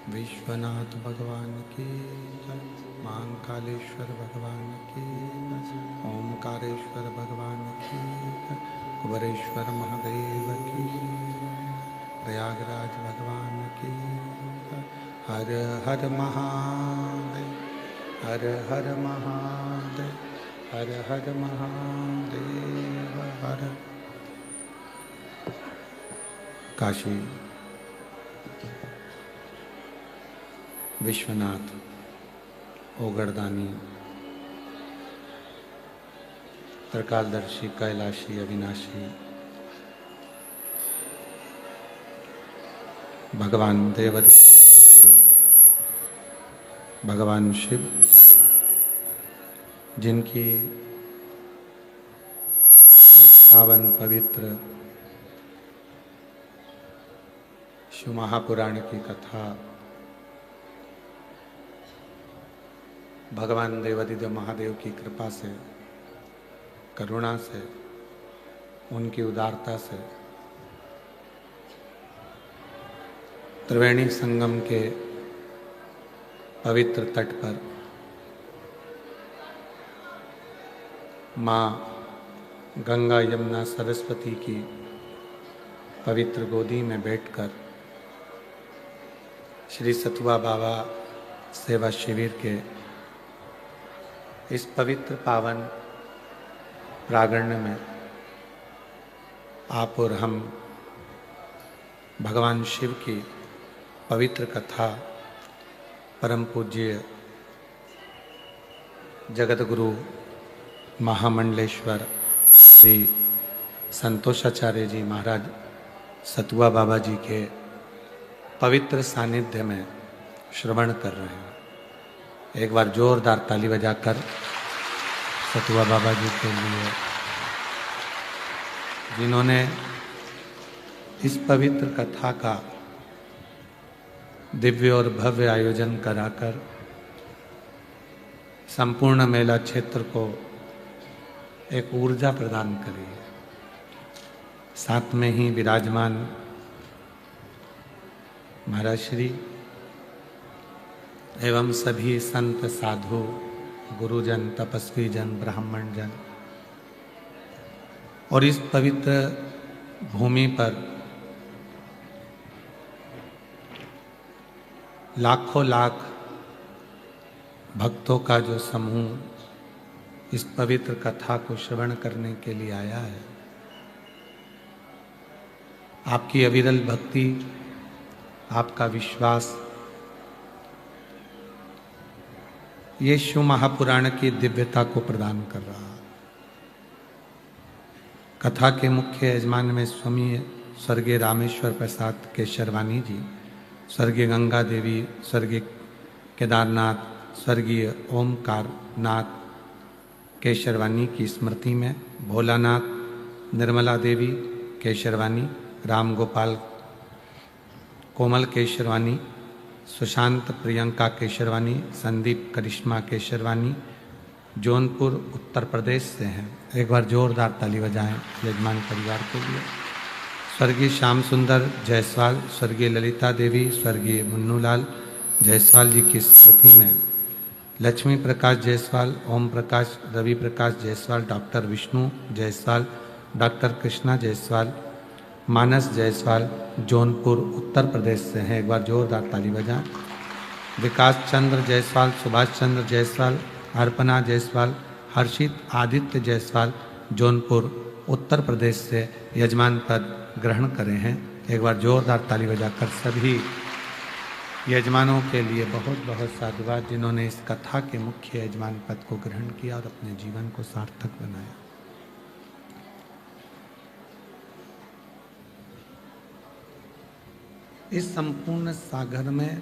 विश्वनाथ भगवान की जय, महाकालेश्वर भगवान की जय, ओमकारेश्वर भगवान की जय, कुबेरेश्वर महादेव की जय, प्रयागराज भगवान की जय। हर हर महादेव, हर हर महादेव, हर हर महादेव, हर। काशी विश्वनाथ ओगरदानी त्रिकालदर्शी कैलाशी अविनाशी भगवान देवदेव भगवान शिव, जिनकी पावन पवित्र शिव महापुराण की कथा भगवान देवादिदेव महादेव की कृपा से, करुणा से, उनकी उदारता से त्रिवेणी संगम के पवित्र तट पर माँ गंगा यमुना सरस्वती की पवित्र गोदी में बैठकर श्री सतुआ बाबा सेवा शिविर के इस पवित्र पावन प्रांगण में आप और हम भगवान शिव की पवित्र कथा परम पूज्य जगत गुरु महामंडलेश्वर श्री संतोषाचार्य जी महाराज सतुआ बाबा जी के पवित्र सानिध्य में श्रवण कर रहे हैं। एक बार जोरदार ताली बजाकर सतुआ बाबा जी के लिए, जिन्होंने इस पवित्र कथा का दिव्य और भव्य आयोजन कराकर संपूर्ण मेला क्षेत्र को एक ऊर्जा प्रदान करी है। साथ में ही विराजमान महाराज श्री एवं सभी संत साधु गुरुजन तपस्वी जन ब्राह्मण जन और इस पवित्र भूमि पर लाखों लाख भक्तों का जो समूह इस पवित्र कथा को श्रवण करने के लिए आया है। आपकी अविरल भक्ति, आपका विश्वास ये शिव महापुराण की दिव्यता को प्रदान कर रहा है। कथा के मुख्य यजमान में स्वामी स्वर्गीय रामेश्वर प्रसाद केशरवानी जी, स्वर्गीय गंगा देवी, स्वर्गीय केदारनाथ, स्वर्गीय ओमकार नाथ केशरवानी की स्मृति में भोलानाथ, निर्मला देवी केशरवानी, राम गोपाल कोमल केशरवानी, सुशांत प्रियंका केशरवानी, संदीप करिश्मा केशरवानी जौनपुर उत्तर प्रदेश से हैं। एक बार जोरदार ताली बजाएं यजमान परिवार के लिए। स्वर्गीय श्याम सुंदर जायसवाल, स्वर्गीय ललिता देवी, स्वर्गीय मुन्नूलाल जायसवाल जी की स्मृति में लक्ष्मी प्रकाश जायसवाल, ओम प्रकाश, रवि प्रकाश जायसवाल, डॉक्टर विष्णु जायसवाल, डॉक्टर कृष्णा जायसवाल, मानस जायसवाल जौनपुर उत्तर प्रदेश से हैं, एक बार जोरदार ताली बजाएं। विकास चंद्र जायसवाल, सुभाष चंद्र जायसवाल, अर्पणा जायसवाल, हर्षित आदित्य जायसवाल जौनपुर उत्तर प्रदेश से यजमान पद ग्रहण करे हैं। एक बार जोरदार ताली बजाकर सभी यजमानों के लिए बहुत बहुत साधुवाद, जिन्होंने इस कथा के मुख्य यजमान पद को ग्रहण किया और अपने जीवन को सार्थक बनाया। इस संपूर्ण सागर में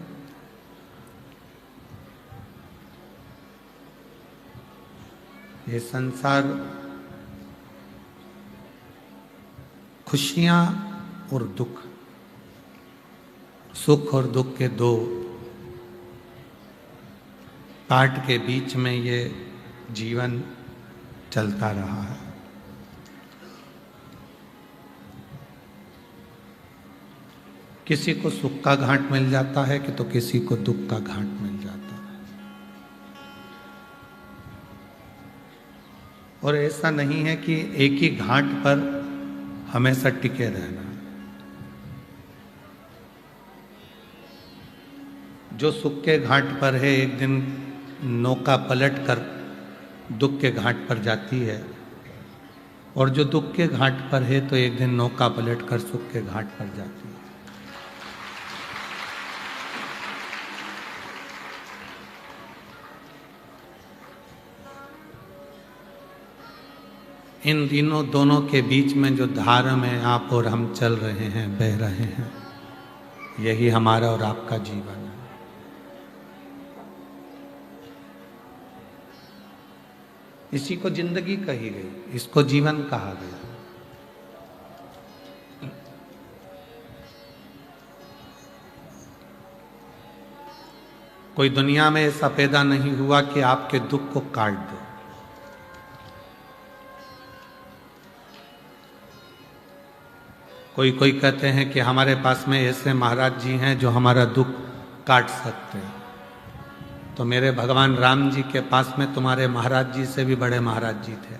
ये संसार खुशियां और दुख, सुख और दुख के दो पार्ट के बीच में ये जीवन चलता रहा है। किसी को सुख का घाट मिल जाता है कि तो किसी को दुख का घाट मिल जाता है। और ऐसा नहीं है कि एक ही घाट पर हमेशा टिके रहना। जो सुख के घाट पर है, एक दिन नौका पलट कर दुख के घाट पर जाती है, और जो दुख के घाट पर है तो एक दिन नौका पलट कर सुख के घाट पर जाती है। इन दिनों दोनों के बीच में जो धार में आप और हम चल रहे हैं, बह रहे हैं, यही हमारा और आपका जीवन है। इसी को जिंदगी कही गई, इसको जीवन कहा गया। कोई दुनिया में ऐसा पैदा नहीं हुआ कि आपके दुख को काट दे। कोई कोई कहते हैं कि हमारे पास में ऐसे महाराज जी हैं जो हमारा दुख काट सकते हैं। तो मेरे भगवान राम जी के पास में तुम्हारे महाराज जी से भी बड़े महाराज जी थे।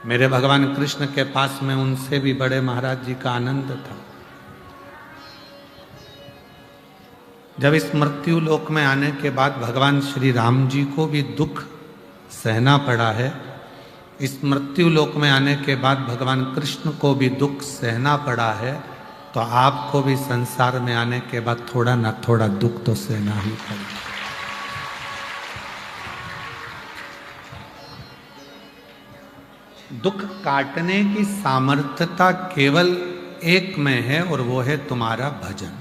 मेरे भगवान कृष्ण के पास में उनसे भी बड़े महाराज जी का आनंद था। जब इस मृत्यु लोक में आने के बाद भगवान श्री राम जी को भी दुख सहना पड़ा है, इस मृत्यु लोक में आने के बाद भगवान कृष्ण को भी दुख सहना पड़ा है, तो आपको भी संसार में आने के बाद थोड़ा ना थोड़ा दुख तो सहना ही पड़ेगा। दुख काटने की सामर्थ्यता केवल एक में है, और वो है तुम्हारा भजन,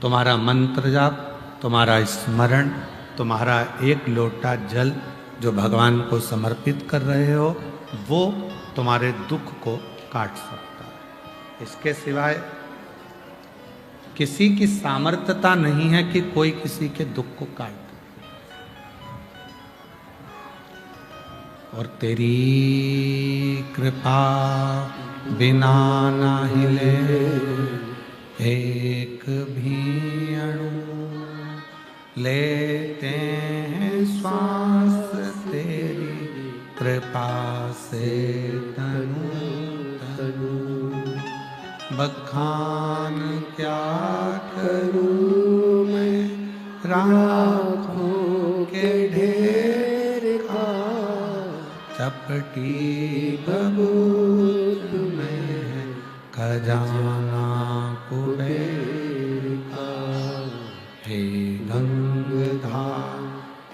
तुम्हारा मंत्र जाप, तुम्हारा स्मरण, तुम्हारा एक लोटा जल जो भगवान को समर्पित कर रहे हो, वो तुम्हारे दुख को काट सकता है। इसके सिवाय किसी की सामर्थ्यता नहीं है कि कोई किसी के दुख को काट दे। और तेरी कृपा बिना ना हिले एक भी अणु, लेते हैं श्वास तेरी कृपा से तनु तनु। बखान क्या करूं मैं राखों के ढेर का, चपटी बबूल में खजाना कुबेर का। हे गंगाधार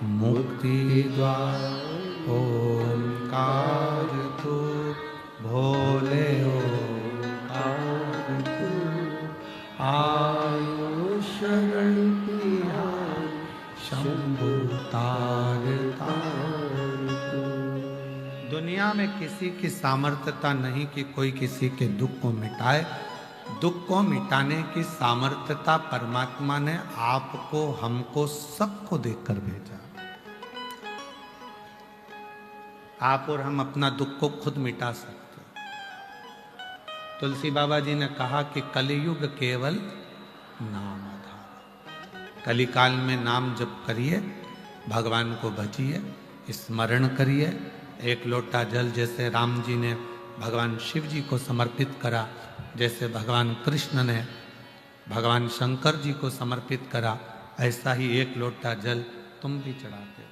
मुक्ति द्वार ओंकार तू, भोले ओंकार तू। आयु शरण पिया शंभु तार तार तू। दुनिया में किसी की सामर्थ्यता नहीं कि कोई किसी के दुख को मिटाए। दुख को मिटाने की सामर्थ्यता परमात्मा ने आपको, हमको, सबको देकर भेजा। आप और हम अपना दुख को खुद मिटा सकते। तुलसी बाबा जी ने कहा कि कलियुग केवल नाम आधार। कलिकाल में नाम जप करिए, भगवान को भजिए, स्मरण करिए। एक लोटा जल जैसे राम जी ने भगवान शिव जी को समर्पित करा, जैसे भगवान कृष्ण ने भगवान शंकर जी को समर्पित करा, ऐसा ही एक लोटा जल तुम भी चढ़ाते हो।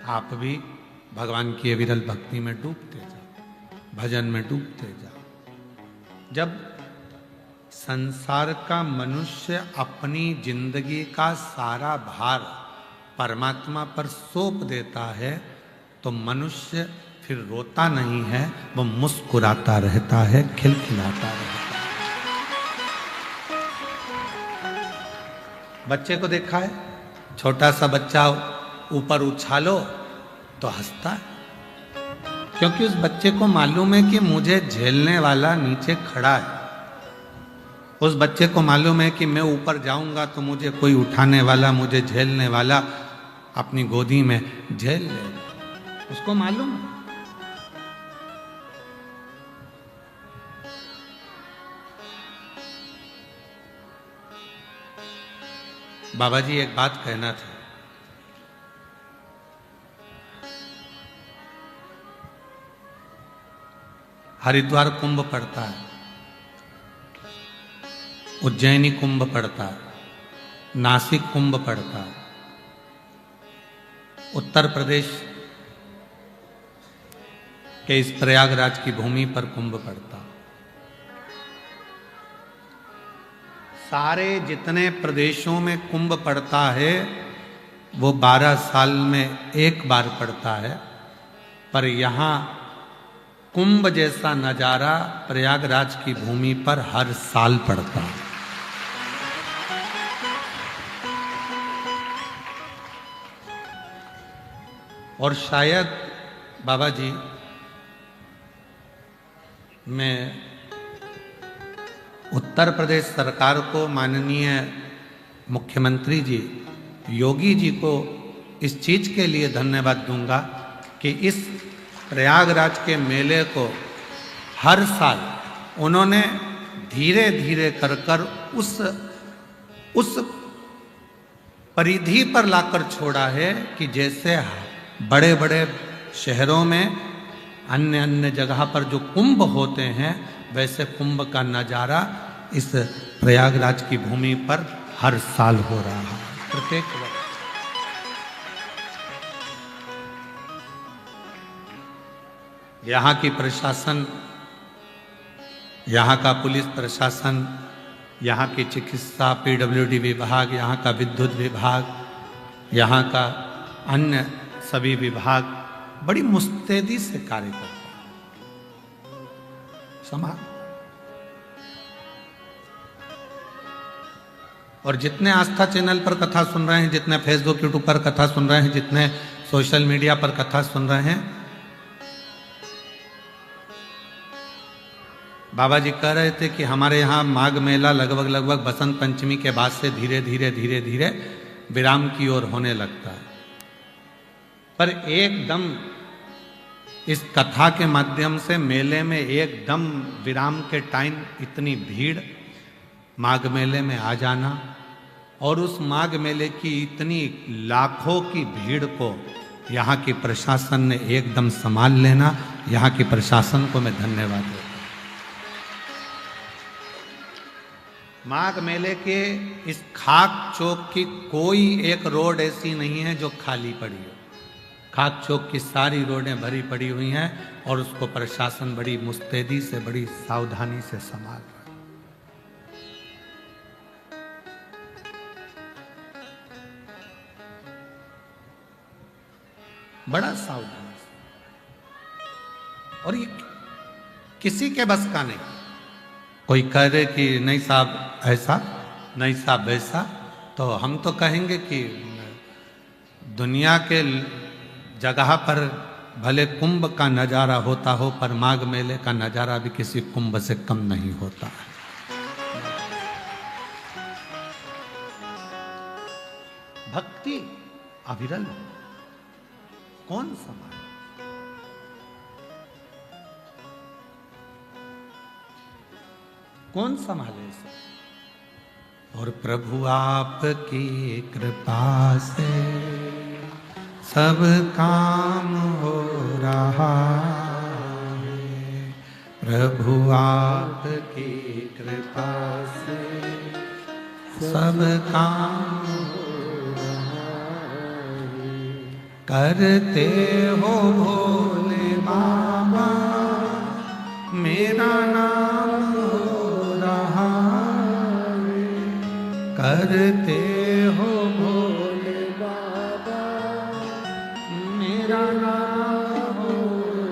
आप भी भगवान की अविरल भक्ति में डूबते जाओ, भजन में डूबते जाओ। जब संसार का मनुष्य अपनी जिंदगी का सारा भार परमात्मा पर सौंप देता है तो मनुष्य फिर रोता नहीं है, वो मुस्कुराता रहता है, खिलखिलाता रहता है। बच्चे को देखा है, छोटा सा बच्चा ऊपर उछालो तो हंसता है, क्योंकि उस बच्चे को मालूम है कि मुझे झेलने वाला नीचे खड़ा है। उस बच्चे को मालूम है कि मैं ऊपर जाऊंगा तो मुझे कोई उठाने वाला, मुझे झेलने वाला अपनी गोदी में झेल ले, उसको मालूम है। बाबा जी एक बात कहना था, हरिद्वार कुंभ पड़ता है, उज्जैनी कुंभ पड़ता है, नासिक कुंभ पड़ता है, उत्तर प्रदेश के इस प्रयागराज की भूमि पर कुंभ पड़ता है। सारे जितने प्रदेशों में कुंभ पड़ता है वो 12 साल में एक बार पड़ता है, पर यहाँ कुंभ जैसा नजारा प्रयागराज की भूमि पर हर साल पड़ता है। और शायद बाबा जी, मैं उत्तर प्रदेश सरकार को, माननीय मुख्यमंत्री जी योगी जी को इस चीज के लिए धन्यवाद दूंगा कि इस प्रयागराज के मेले को हर साल उन्होंने धीरे धीरे कर कर उस परिधि पर लाकर छोड़ा है कि जैसे बड़े बड़े शहरों में अन्य अन्य जगह पर जो कुंभ होते हैं, वैसे कुंभ का नजारा इस प्रयागराज की भूमि पर हर साल हो रहा है, प्रत्येक वर्ष। यहाँ की प्रशासन, यहाँ का पुलिस प्रशासन, यहाँ की चिकित्सा पीडब्ल्यूडी विभाग, यहाँ का विद्युत विभाग, यहाँ का अन्य सभी विभाग बड़ी मुस्तैदी से कार्य करता है। संभाल। और जितने आस्था चैनल पर कथा सुन रहे हैं, जितने फेसबुक यूट्यूब पर कथा सुन रहे हैं, जितने सोशल मीडिया पर कथा सुन रहे हैं, बाबा जी कह रहे थे कि हमारे यहाँ माघ मेला लगभग बसंत पंचमी के बाद से धीरे धीरे विराम की ओर होने लगता है। पर एकदम इस कथा के माध्यम से मेले में एकदम विराम के टाइम इतनी भीड़ माघ मेले में आ जाना, और उस माघ मेले की इतनी लाखों की भीड़ को यहाँ की प्रशासन ने एकदम संभाल लेना, यहाँ की प्रशासन को मैं धन्यवाद देता हूँ। माघ मेले के इस खाक चौक की कोई एक रोड ऐसी नहीं है जो खाली पड़ी हो। खाक चौक की सारी रोडें भरी पड़ी हुई हैं और उसको प्रशासन बड़ी मुस्तैदी से, बड़ी सावधानी से संभाल रहा है। बड़ा सावधानी से। और ये किसी के बस का नहीं। कोई कह दे कि नहीं साहब ऐसा, नहीं साहब वैसा, तो हम तो कहेंगे कि दुनिया के जगह पर भले कुंभ का नजारा होता हो, पर माघ मेले का नजारा भी किसी कुंभ से कम नहीं होता है। भक्ति अविरल, कौन संभाले? कौन संभाले इसे? और प्रभु आपकी कृपा से सब काम हो रहा है। प्रभु आपकी कृपा से सब काम हो रहा है। करते हो भोले बाबा मेरा नाम हो रहा है। करते हो भोले बाबा मेरा नाम हो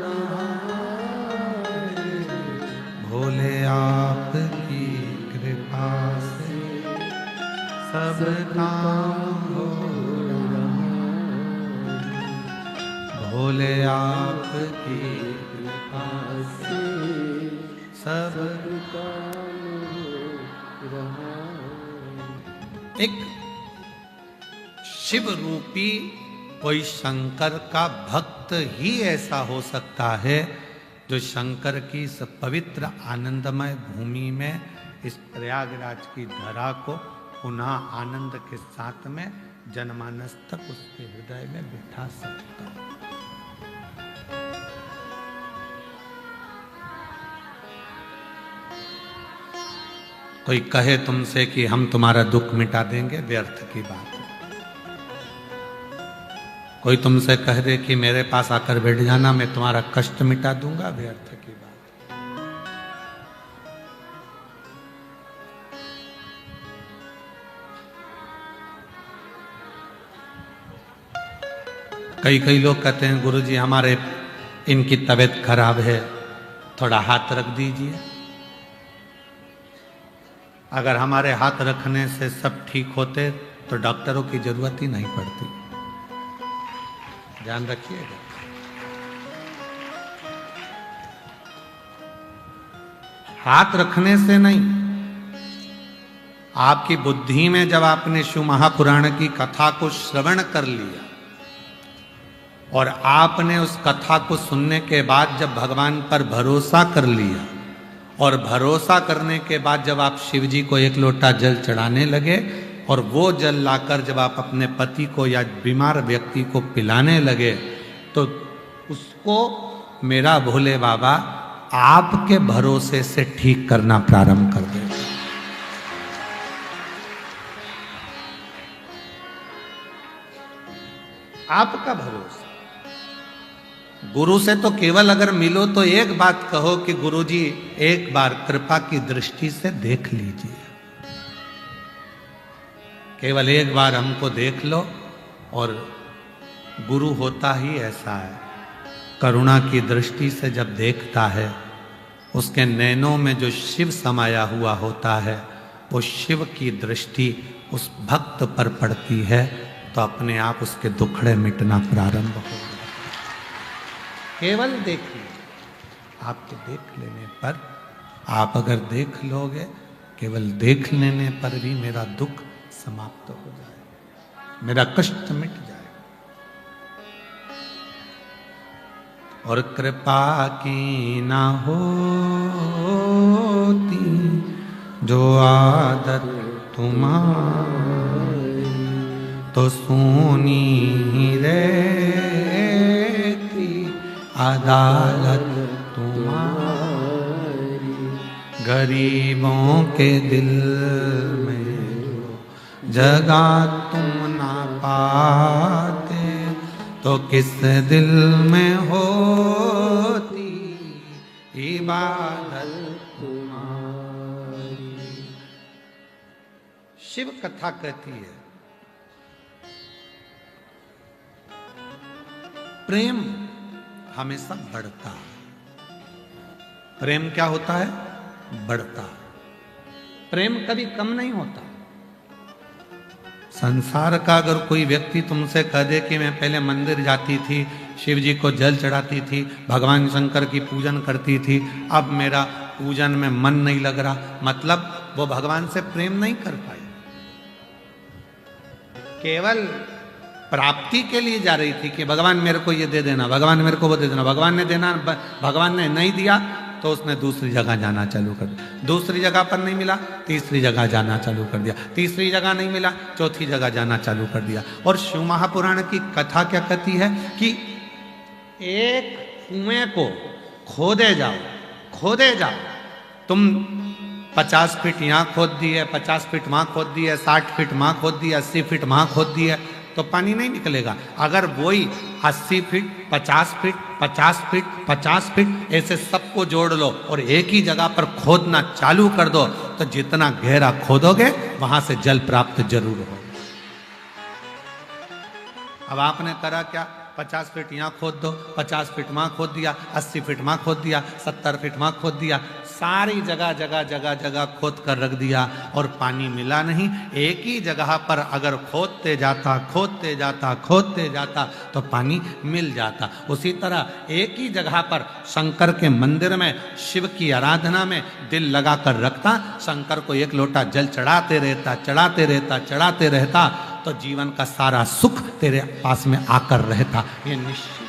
रहा है। भोले आपकी कृपा से सब काम हो रहा है। भोले आपकी कृपा से सब काम हो रहा है। एक शिव रूपी कोई शंकर का भक्त ही ऐसा हो सकता है जो शंकर की इस पवित्र आनंदमय भूमि में इस प्रयागराज की धरा को पुनः आनंद के साथ में जनमानस तक उसके हृदय में बिठा सकता है। कोई कहे तुमसे कि हम तुम्हारा दुख मिटा देंगे, व्यर्थ की बात है। कोई तुमसे कह दे कि मेरे पास आकर बैठ जाना, मैं तुम्हारा कष्ट मिटा दूंगा, व्यर्थ की बात है। कई लोग कहते हैं गुरुजी हमारे इनकी तबीयत खराब है, थोड़ा हाथ रख दीजिए। अगर हमारे हाथ रखने से सब ठीक होते तो डॉक्टरों की जरूरत ही नहीं पड़ती। ध्यान रखिएगा। हाथ रखने से नहीं, आपकी बुद्धि में जब आपने शिव महापुराण की कथा को श्रवण कर लिया और आपने उस कथा को सुनने के बाद जब भगवान पर भरोसा कर लिया और भरोसा करने के बाद जब आप शिव जी को एक लोटा जल चढ़ाने लगे और वो जल लाकर जब आप अपने पति को या बीमार व्यक्ति को पिलाने लगे तो उसको मेरा भोले बाबा आपके भरोसे से ठीक करना प्रारंभ कर देगा। आपका भरोसा। गुरु से तो केवल अगर मिलो तो एक बात कहो कि गुरुजी एक बार कृपा की दृष्टि से देख लीजिए, केवल एक बार हमको देख लो। और गुरु होता ही ऐसा है, करुणा की दृष्टि से जब देखता है उसके नैनों में जो शिव समाया हुआ होता है वो शिव की दृष्टि उस भक्त पर पड़ती है तो अपने आप उसके दुखड़े मिटना प्रारंभ हो जाता है। केवल देखिए, आपके देख लेने पर, आप अगर देख लोगे, केवल देख लेने पर भी मेरा दुख समाप्त हो जाएगा, मेरा कष्ट मिट जाएगा। और कृपा की ना होती जो आदत तुम्हारी तो सोनी ही रहती अदालत तुम्हारी। गरीबों के दिल में जगह तुम ना पाते तो किस दिल में होती इबादत तुम्हारी। शिव कथा कहती है प्रेम हमेशा बढ़ता है। प्रेम क्या होता है? बढ़ता है। प्रेम कभी कम नहीं होता। संसार का अगर कोई व्यक्ति तुमसे कह दे कि मैं पहले मंदिर जाती थी, शिव जी को जल चढ़ाती थी, भगवान शंकर की पूजन करती थी, अब मेरा पूजन में मन नहीं लग रहा, मतलब वो भगवान से प्रेम नहीं कर पाई, केवल प्राप्ति के लिए जा रही थी कि भगवान मेरे को ये दे देना, भगवान मेरे को वो दे देना। भगवान ने देना, भगवान ने नहीं दिया तो उसने दूसरी जगह जाना चालू कर दिया, दूसरी जगह पर नहीं मिला, तीसरी जगह जाना चालू कर दिया, तीसरी जगह नहीं मिला, चौथी जगह जाना चालू कर दिया। और शिव महापुराण की कथा क्या कहती है कि एक कुएं को खोदे जाओ, खोदे जाओ, तुम 50 फीट यहाँ खोद दिए, 50 फीट वहाँ खोद दिए, 60 फीट वहाँ खोद दिए, 80 फीट वहाँ खोद दिए, तो पानी नहीं निकलेगा। अगर वही 80 फीट, 50 फीट, 50 फीट, 50 फीट ऐसे सबको जोड़ लो और एक ही जगह पर खोदना चालू कर दो, तो जितना गहरा खोदोगे वहां से जल प्राप्त जरूर होगा। अब आपने करा क्या, 50 फीट यहाँ खोद दो, 50 फीट वहाँ खोद दिया, 80 फीट वहाँ खोद दिया, 70 फीट वहाँ खोद दिया, सारी जगह जगह जगह जगह खोद कर रख दिया और पानी मिला नहीं। एक ही जगह पर अगर खोदते जाता, खोदते जाता, खोदते जाता तो पानी मिल जाता। उसी तरह एक ही जगह पर शंकर के मंदिर में शिव की आराधना में दिल लगा कर रखता, शंकर को एक लोटा जल चढ़ाते रहता, चढ़ाते रहता, चढ़ाते रहता, तो जीवन का सारा सुख तेरे पास में आकर रहता, ये निश्चित।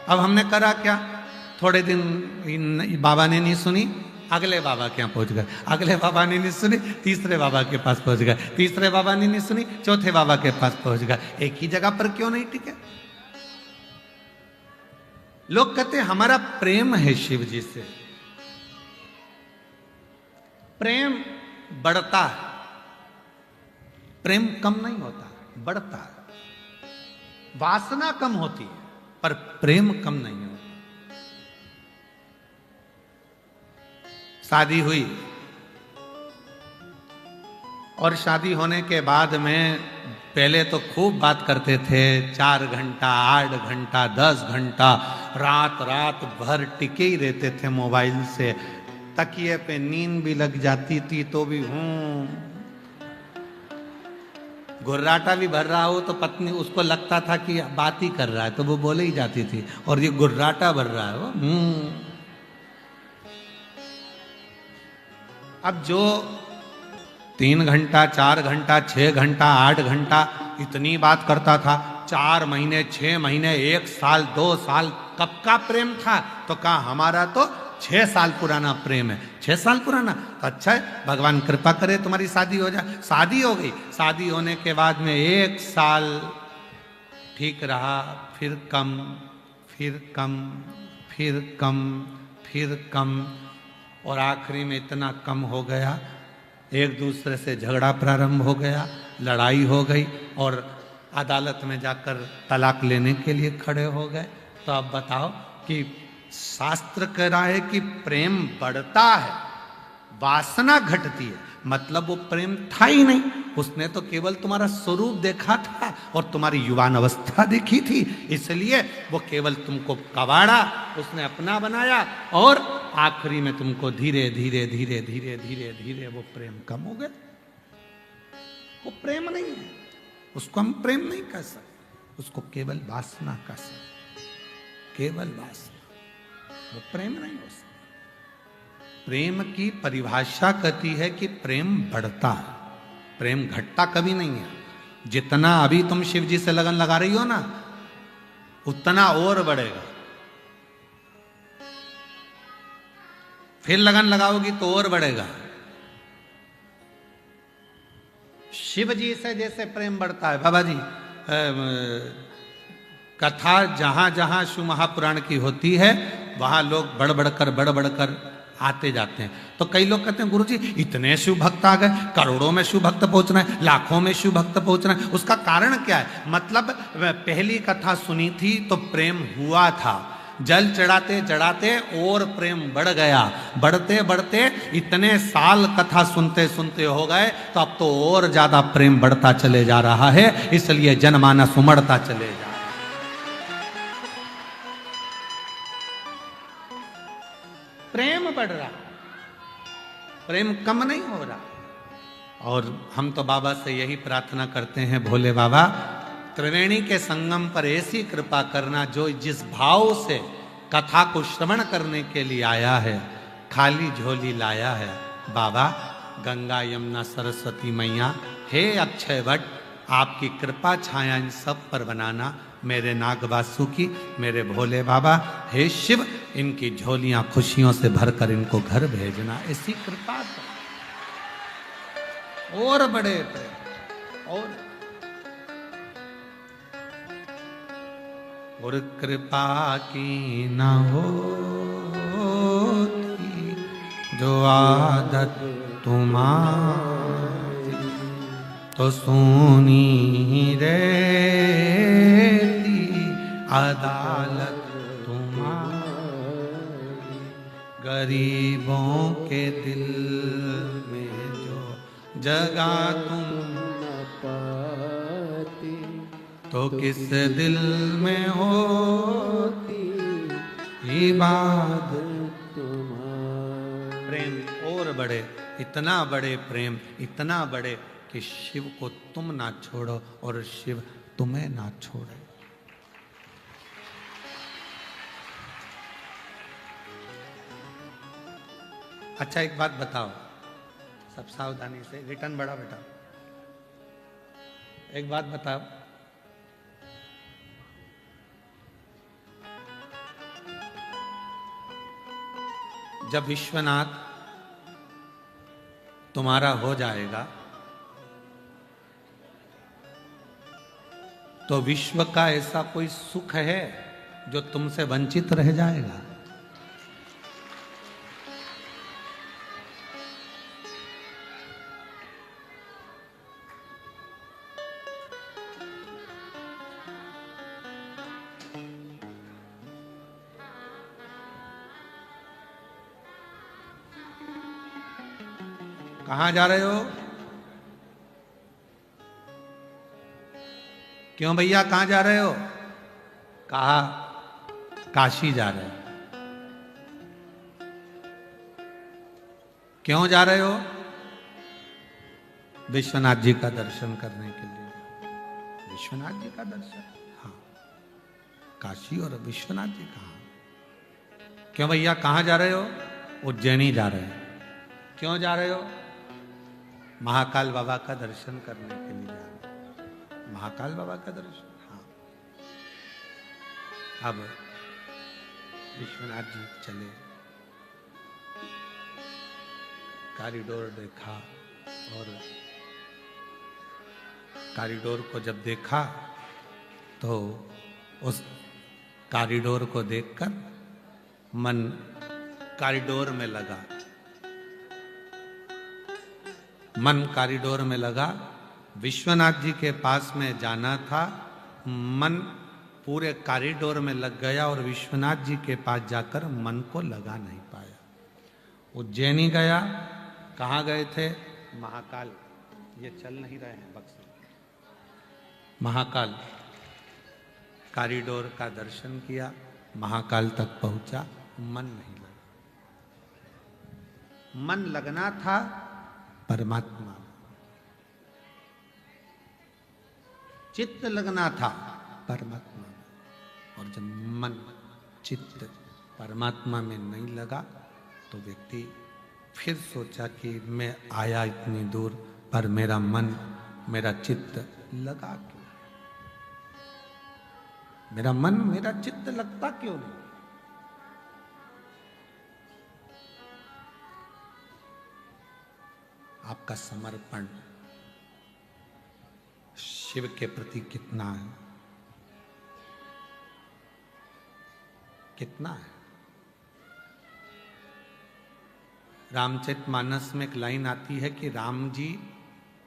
अब हमने करा क्या, थोड़े दिन बाबा ने नहीं सुनी, अगले बाबा के यहाँ पहुंच गए, अगले बाबा ने नहीं सुनी, तीसरे बाबा के पास पहुंच गए, तीसरे बाबा ने नहीं सुनी, चौथे बाबा के पास पहुंच गए। एक ही जगह पर क्यों नहीं टिके? लोग कहते हैं हमारा प्रेम है शिव जी से, प्रेम बढ़ता है, प्रेम कम नहीं होता, बढ़ता है। वासना कम होती है पर प्रेम कम नहीं होता। शादी हुई और शादी होने के बाद में पहले तो खूब बात करते थे, 4 घंटा, 8 घंटा, 10 घंटा, रात रात भर टिके ही रहते थे मोबाइल से। तकिए पे नींद भी लग जाती थी तो भी गुर्राटा भी भर रहा हो तो पत्नी उसको लगता था कि बात ही कर रहा है, तो वो बोले ही जाती थी, और ये गुर्राटा भर रहा है वो। अब जो 3 घंटा, 4 घंटा, 6 घंटा, 8 घंटा इतनी बात करता था, 4 महीने, 6 महीने, 1 साल, 2 साल कब का प्रेम था? तो कहा हमारा तो 6 साल पुराना प्रेम है। 6 साल पुराना तो अच्छा है, भगवान कृपा करे तुम्हारी शादी हो जाए। शादी हो गई, शादी होने के बाद में 1 साल ठीक रहा, फिर कम, फिर कम, फिर कम, फिर कम, और आखिरी में इतना कम हो गया, एक दूसरे से झगड़ा प्रारंभ हो गया, लड़ाई हो गई और अदालत में जाकर तलाक लेने के लिए खड़े हो गए। तो अब बताओ कि शास्त्र कह रहा है कि प्रेम बढ़ता है, वासना घटती है, मतलब वो प्रेम था ही नहीं, उसने तो केवल तुम्हारा स्वरूप देखा था और तुम्हारी युवान अवस्था देखी थी, इसलिए वो केवल तुमको कवाड़ा उसने अपना बनाया और आखिरी में तुमको धीरे धीरे धीरे धीरे धीरे धीरे वो प्रेम कम हो गया। वो प्रेम नहीं है, उसको हम प्रेम नहीं कह सकते, उसको केवल वासना कह सकते, केवल वासना, वो प्रेम नहीं हो सकता। प्रेम की परिभाषा कहती है कि प्रेम बढ़ता है, प्रेम घटता कभी नहीं है। जितना अभी तुम शिव जी से लगन लगा रही हो ना, उतना और बढ़ेगा, फिर लगन लगाओगी तो और बढ़ेगा। शिव जी से जैसे प्रेम बढ़ता है, बाबा जी कथा जहां जहां शिव महापुराण की होती है वहां लोग बढ़ बढ़कर आते जाते हैं। तो कई लोग कहते हैं गुरुजी इतने शिव भक्त आ गए, करोड़ों में शिव भक्त पहुंच रहे हैं, लाखों में शिव भक्त पहुंच रहे हैं, उसका कारण क्या है? मतलब पहली कथा सुनी थी तो प्रेम हुआ था, जल चढ़ाते चढ़ाते और प्रेम बढ़ गया, बढ़ते बढ़ते इतने साल कथा सुनते सुनते हो गए तो अब तो और ज्यादा प्रेम बढ़ता चले जा रहा है, इसलिए जनमानस उमड़ता चले जा रहा है। प्रेम बढ़ रहा, प्रेम कम नहीं हो रहा। और हम तो बाबा से यही प्रार्थना करते हैं, भोले बाबा त्रिवेणी के संगम पर ऐसी कृपा करना, जो जिस भाव से कथा को श्रवण करने के लिए आया है खाली झोली लाया है। बाबा गंगा यमुना सरस्वती मैया, हे अक्षय वट आपकी कृपा छाया इन सब पर बनाना, मेरे नाग वासुकी, मेरे भोले बाबा, हे शिव, इनकी झोलियां खुशियों से भरकर इनको घर भेजना, ऐसी कृपा कर। और बड़े और कृपा की न होती जो आदत तुम्हारी, तो सुनी रहती अदालत तुम्हारी। गरीबों के दिल में जो जगह तुम न पाती, तो किस दिल में होती इबादत तुम्हारी। प्रेम और बड़े, इतना बड़े प्रेम, इतना बड़े कि शिव को तुम ना छोड़ो और शिव तुम्हें ना छोड़े। अच्छा एक बात बताओ, सब सावधानी से, रिटर्न बड़ा बेटा, एक बात बताओ, जब विश्वनाथ तुम्हारा हो जाएगा तो विश्व का ऐसा कोई सुख है जो तुमसे वंचित रह जाएगा? कहां जा रहे हो? क्यों भैया कहां जा रहे हो? कहा काशी जा रहे हो। क्यों जा रहे हो? विश्वनाथ जी का दर्शन करने के लिए। विश्वनाथ जी का दर्शन? हाँ, काशी और विश्वनाथ जी कहां? क्यों भैया कहां जा रहे हो? उज्जैनी जा रहे हो। क्यों जा रहे हो? महाकाल बाबा का दर्शन करने के लिए जा रहे हो। महाकाल बाबा का दर्शन? हाँ। अब विश्वनाथ जी चले, कॉरिडोर देखा और कॉरिडोर को जब देखा तो उस कॉरिडोर को देखकर मन कॉरिडोर में लगा, मन कॉरिडोर में लगा। विश्वनाथ जी के पास में जाना था, मन पूरे कॉरिडोर में लग गया और विश्वनाथ जी के पास जाकर मन को लगा नहीं पाया। उज्जैनी गया, कहाँ गए थे? महाकाल। ये चल नहीं रहे हैं बक्से। महाकाल कॉरिडोर का दर्शन किया, महाकाल तक पहुंचा, मन नहीं लगा। मन लगना था परमात्मा, चित्त लगना था परमात्मा। और जब मन चित्त परमात्मा में नहीं लगा तो व्यक्ति फिर सोचा कि मैं आया इतनी दूर पर मेरा मन, मेरा चित्त लगा क्यों? मेरा मन, मेरा चित्त लगता क्यों नहीं? आपका समर्पण शिव के प्रति कितना है? कितना है? रामचरितमानस में एक लाइन आती है कि राम जी,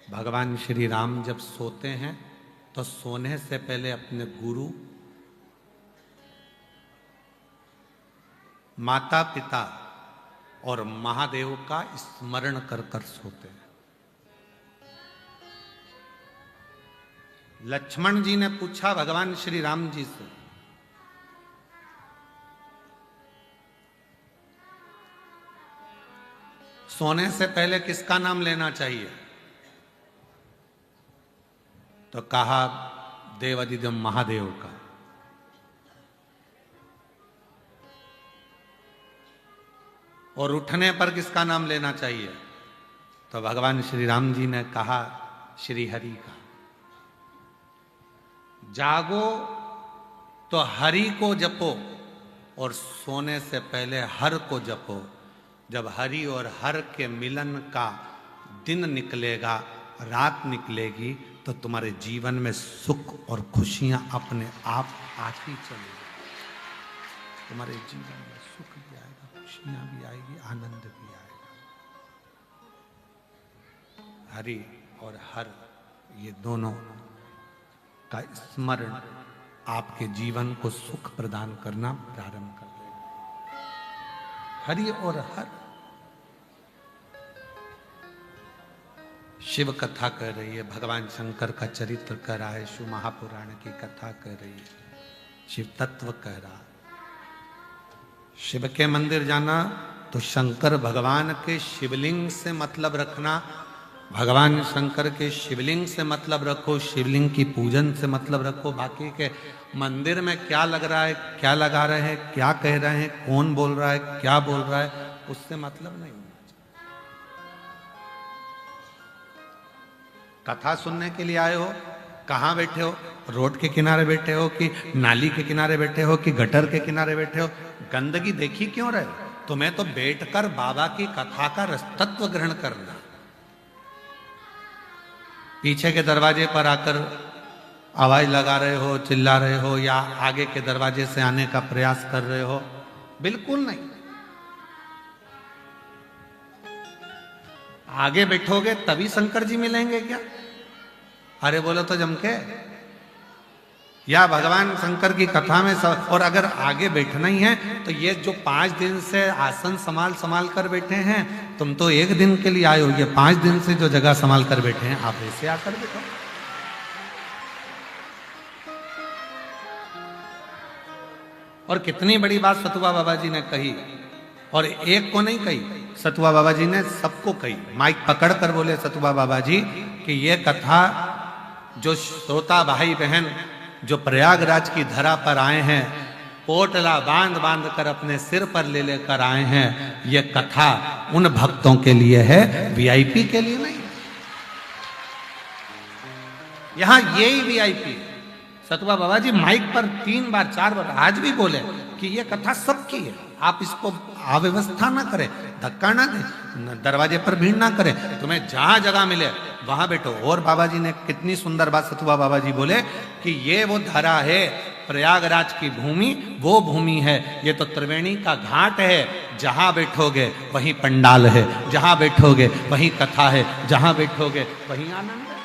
भगवान श्री राम जब सोते हैं तो सोने से पहले अपने गुरु, माता पिता और महादेव का स्मरण कर कर सोते हैं। लक्ष्मण जी ने पूछा भगवान श्री राम जी से, सोने से पहले किसका नाम लेना चाहिए? तो कहा देवादिदेव महादेव का। और उठने पर किसका नाम लेना चाहिए? तो भगवान श्री राम जी ने कहा श्री हरि का। जागो तो हरि को जपो और सोने से पहले हर को जपो। जब हरि और हर के मिलन का दिन निकलेगा, रात निकलेगी, तो तुम्हारे जीवन में सुख और खुशियां अपने आप आती चलेगी। तुम्हारे जीवन में सुख भी आएगा, खुशियां भी आएगी, आनंद भी आएगा। हरि और हर, ये दोनों का स्मरण आपके जीवन को सुख प्रदान करना प्रारंभ कर देगा। हरि और हर। शिव कथा कर रही है, भगवान शंकर का चरित्र कर रहा है, शिव महापुराण की कथा कर रही है, शिव तत्व कह रहा है। शिव के मंदिर जाना तो शंकर भगवान के शिवलिंग से मतलब रखना, भगवान शंकर के शिवलिंग से मतलब रखो, शिवलिंग की पूजन से मतलब रखो। बाकी के मंदिर में क्या लग रहा है, क्या लगा रहे हैं, क्या कह रहे हैं, कौन बोल रहा है, क्या बोल रहा है, उससे मतलब नहीं। कथा सुनने के लिए आए हो, कहाँ बैठे हो? रोड के किनारे बैठे हो कि नाली के किनारे बैठे हो कि गटर के किनारे बैठे हो? गंदगी देखी क्यों रहे? तुम्हें तो बैठकर बाबा की कथा का रसतत्व ग्रहण करना। पीछे के दरवाजे पर आकर आवाज लगा रहे हो, चिल्ला रहे हो, या आगे के दरवाजे से आने का प्रयास कर रहे हो? बिल्कुल नहीं। आगे बैठोगे तभी शंकर जी मिलेंगे क्या? अरे बोलो तो जम के। या भगवान शंकर की कथा में सब। और अगर आगे बैठना ही है तो ये जो 5 दिन से आसन संभाल कर बैठे हैं, तुम तो 1 दिन के लिए आए हो, ये 5 दिन से जो जगह संभाल कर बैठे हैं, आप ऐसे आकर बैठो। और कितनी बड़ी बात सतुआ बाबा जी ने कही, और एक को नहीं कही, सतुआ बाबा जी ने सबको कही। माइक पकड़ कर बोले सतुआ बाबा जी कि ये कथा जो श्रोता भाई बहन जो प्रयागराज की धरा पर आए हैं, पोटला बांध बांध कर अपने सिर पर ले लेकर आए हैं, ये कथा उन भक्तों के लिए है, वीआईपी के लिए नहीं। यहां यही वीआईपी। सतुआ बाबा जी माइक पर 3 बार 4 बार आज भी बोले कि ये कथा सबकी है, आप इसको अव्यवस्था ना करें, धक्का ना दें, दरवाजे पर भीड़ ना करें, तुम्हें जहां जगह मिले वहां बैठो। और बाबा जी ने कितनी सुंदर बात सतुआ बाबा जी बोले कि ये वो धरा है, प्रयागराज की भूमि वो भूमि है, ये तो त्रिवेणी का घाट है, जहां बैठोगे वहीं पंडाल है, जहां बैठोगे वहीं कथा है, जहां बैठोगे वहीं आनंद है।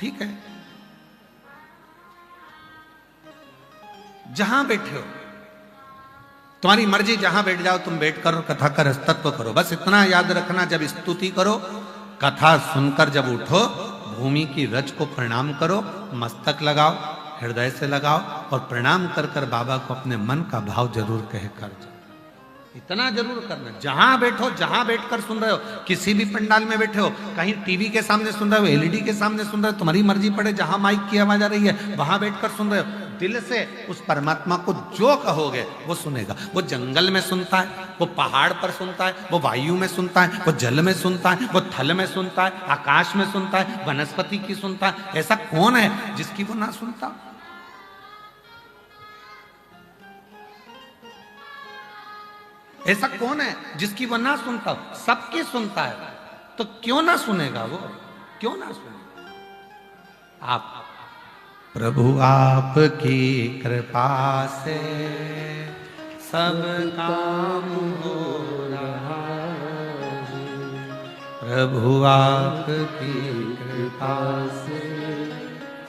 ठीक है, जहां बैठे हो तुम्हारी मर्जी, जहां बैठ जाओ तुम, बैठ कर कथा का रसतत्व करो। बस इतना याद रखना, जब स्तुति करो, कथा सुनकर जब उठो, भूमि की रज को प्रणाम करो, मस्तक लगाओ, हृदय से लगाओ, और प्रणाम कर कर बाबा को अपने मन का भाव जरूर कह कर जाओ। इतना जरूर करना। जहां बैठो, जहां बैठकर सुन रहे हो, किसी भी पंडाल में बैठे हो, कहीं टीवी के सामने सुन रहे हो, एलईडी के सामने सुन रहे हो, तुम्हारी मर्जी पड़े, जहां माइक की आवाज आ रही है वहां बैठकर सुन रहे हो, दिल से उस परमात्मा को जो कहोगे वो सुनेगा। वो जंगल में सुनता है, वो पहाड़ पर सुनता है, वो वायु में सुनता है, वो जल में सुनता है, वो थल में सुनता है, आकाश में सुनता है, वनस्पति की सुनता है। ऐसा कौन है जिसकी वो ना सुनता? ऐसा कौन है जिसकी वो ना सुनता? सबकी सुनता है, तो क्यों ना सुनेगा वो? क्यों ना सुनेगा? आप प्रभु आपकी कृपा से सब काम हो रहा है, प्रभु आपकी कृपा से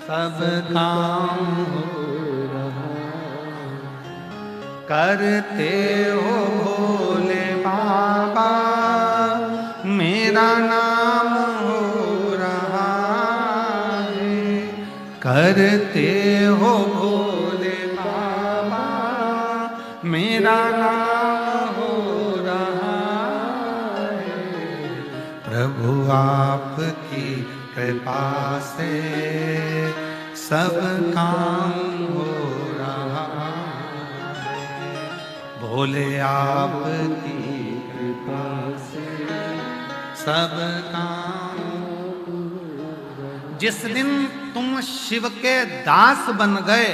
सब काम हो रहा है। करते हो भोले बाबा मेरा नाम हो रहा है, करते हो भोले बाबा मेरा नाम हो रहा है, प्रभु आपकी कृपा से सब काम हो रहा है। भोले आपकी कृपा से सब काम। जिस दिन तुम शिव के दास बन गए,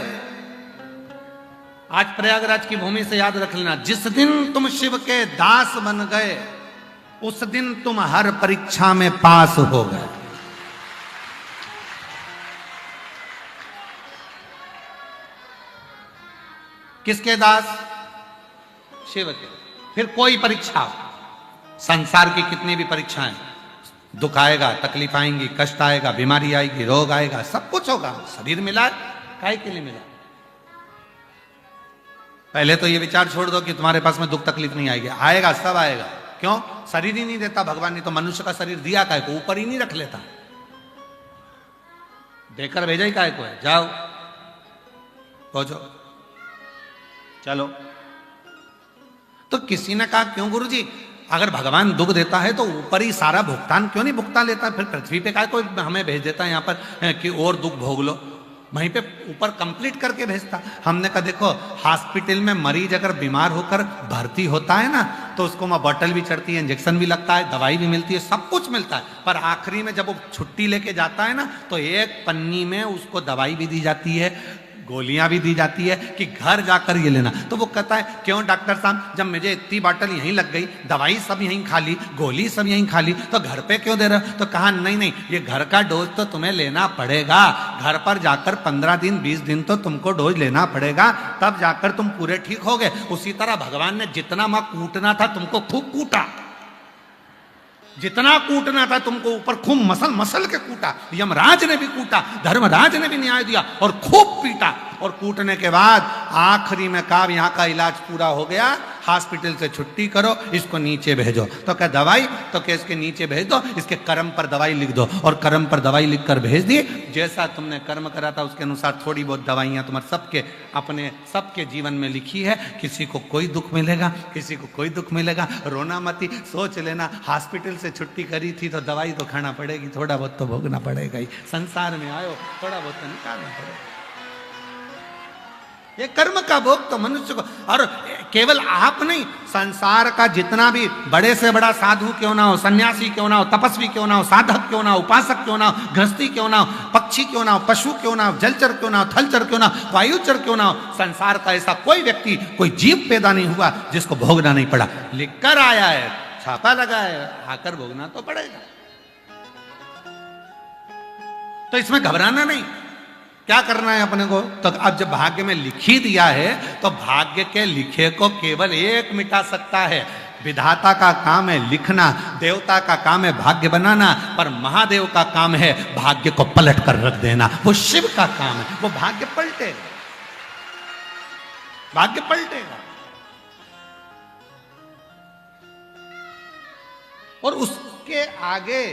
आज प्रयागराज की भूमि से याद रख लेना, जिस दिन तुम शिव के दास बन गए उस दिन तुम हर परीक्षा में पास हो गए। किसके दास? शिव के। फिर कोई परीक्षा, संसार की कितनी भी परीक्षाएं, दुख आएगा, तकलीफ आएंगी, कष्ट आएगा, बीमारी आएगी, रोग आएगा, सब कुछ होगा। शरीर मिला, काहे के लिए मिला? पहले तो ये विचार छोड़ दो कि तुम्हारे पास में दुख तकलीफ नहीं आएगी। आएगा, सब आएगा। क्यों? शरीर ही नहीं देता भगवान ने, तो मनुष्य का शरीर दिया काहे को? ऊपर ही नहीं रख लेता, देकर भेजा ही काहे को है? जाओ पहुंचो, चलो। तो किसी ने कहा क्यों गुरुजी, अगर भगवान दुख देता है तो ऊपर ही सारा भुगतान क्यों नहीं भुगता लेता? फिर पृथ्वी पे काहे कोई हमें भेज देता है यहाँ पर कि और दुख भोग लो, वहीं पे ऊपर कंप्लीट करके भेजता। हमने कहा देखो, हॉस्पिटल में मरीज अगर बीमार होकर भर्ती होता है ना, तो उसको वहाँ बॉटल भी चढ़ती है, इंजेक्शन भी लगता है, दवाई भी मिलती है, सब कुछ मिलता है। पर आखिरी में जब वो छुट्टी लेके जाता है ना, तो एक पन्नी में उसको दवाई भी दी जाती है, गोलियां भी दी जाती है कि घर जाकर ये लेना। तो वो कहता है क्यों डॉक्टर साहब, जब मुझे इतनी बॉटल यहीं लग गई, दवाई सब यहीं खा ली, गोली सब यहीं खा ली, तो घर पे क्यों दे रहे हो? तो कहा नहीं नहीं, ये घर का डोज तो तुम्हें लेना पड़ेगा। घर पर जाकर 15 दिन 20 दिन तो तुमको डोज लेना पड़ेगा, तब जाकर तुम पूरे ठीक होगे। उसी तरह भगवान ने जितना मां कूटना था तुमको खूब कूटा, जितना कूटना था तुमको ऊपर खूब मसल मसल के कूटा। यमराज ने भी कूटा, धर्मराज ने भी न्याय दिया और खूब पीटा। और कूटने के बाद आखिरी में कहा यहाँ का इलाज पूरा हो गया, हॉस्पिटल से छुट्टी करो, इसको नीचे भेजो। तो क्या दवाई? तो क्या इसके नीचे भेज दो, इसके कर्म पर दवाई लिख दो। और कर्म पर दवाई लिख कर भेज दी। जैसा तुमने कर्म करा था उसके अनुसार थोड़ी बहुत दवाइयाँ तुम्हारे सबके अपने सबके जीवन में लिखी है। किसी को कोई दुख मिलेगा, किसी को कोई दुख मिलेगा। रोना मती, सोच लेना हॉस्पिटल से छुट्टी करी थी तो दवाई तो खाना पड़ेगी, थोड़ा बहुत तो भोगना पड़ेगा ही। संसार में आयो, थोड़ा बहुत तो निकालना पड़ेगा। ये कर्म का भोग तो मनुष्य को, और केवल आप नहीं, संसार का जितना भी बड़े से बड़ा साधु क्यों ना हो, सन्यासी क्यों ना हो, तपस्वी क्यों ना हो, साधक क्यों ना हो, उपासक क्यों ना हो, गृहस्थी क्यों ना हो, पक्षी क्यों ना हो, पशु क्यों ना हो, जलचर क्यों ना हो, थलचर क्यों ना हो, वायुचर क्यों ना हो, संसार का ऐसा कोई व्यक्ति, कोई जीव पैदा नहीं हुआ जिसको भोगना नहीं पड़ा। लिख कर आया है, छापा लगा है, आकर भोगना तो पड़ेगा। तो इसमें घबराना नहीं। क्या करना है अपने को? तो अब जब भाग्य में लिख ही दिया है तो भाग्य के लिखे को केवल एक मिटा सकता है। विधाता का काम है लिखना, देवता का काम है भाग्य बनाना, पर महादेव का काम है भाग्य को पलट कर रख देना। वो शिव का काम है, वो भाग्य पलटेगा, भाग्य पलटेगा। और उसके आगे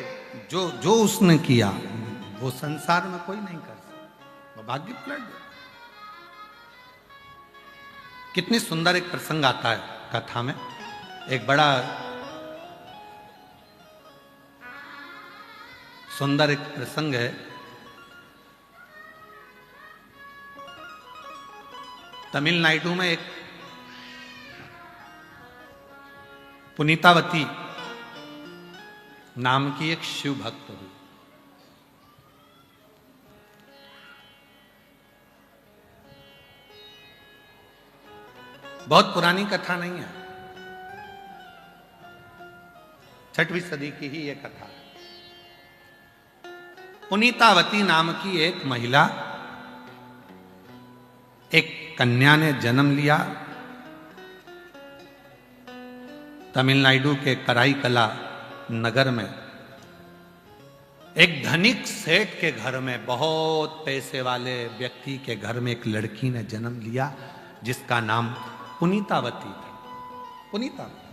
जो जो उसने किया वो संसार में कोई नहीं कर सकता, भाग्य पलट दे। कितनी सुंदर एक प्रसंग आता है कथा में। एक बड़ा सुंदर एक प्रसंग है। तमिलनाडु में एक पुनीतावती नाम की एक शिव भक्त हुई। बहुत पुरानी कथा नहीं है, 6वीं सदी की ही ये कथा। पुनीतावती नाम की एक महिला, एक कन्या ने जन्म लिया तमिलनाडु के कराईकला नगर में। एक धनिक सेठ के घर में, बहुत पैसे वाले व्यक्ति के घर में एक लड़की ने जन्म लिया जिसका नाम पुनीतावती थी। पुनीतावती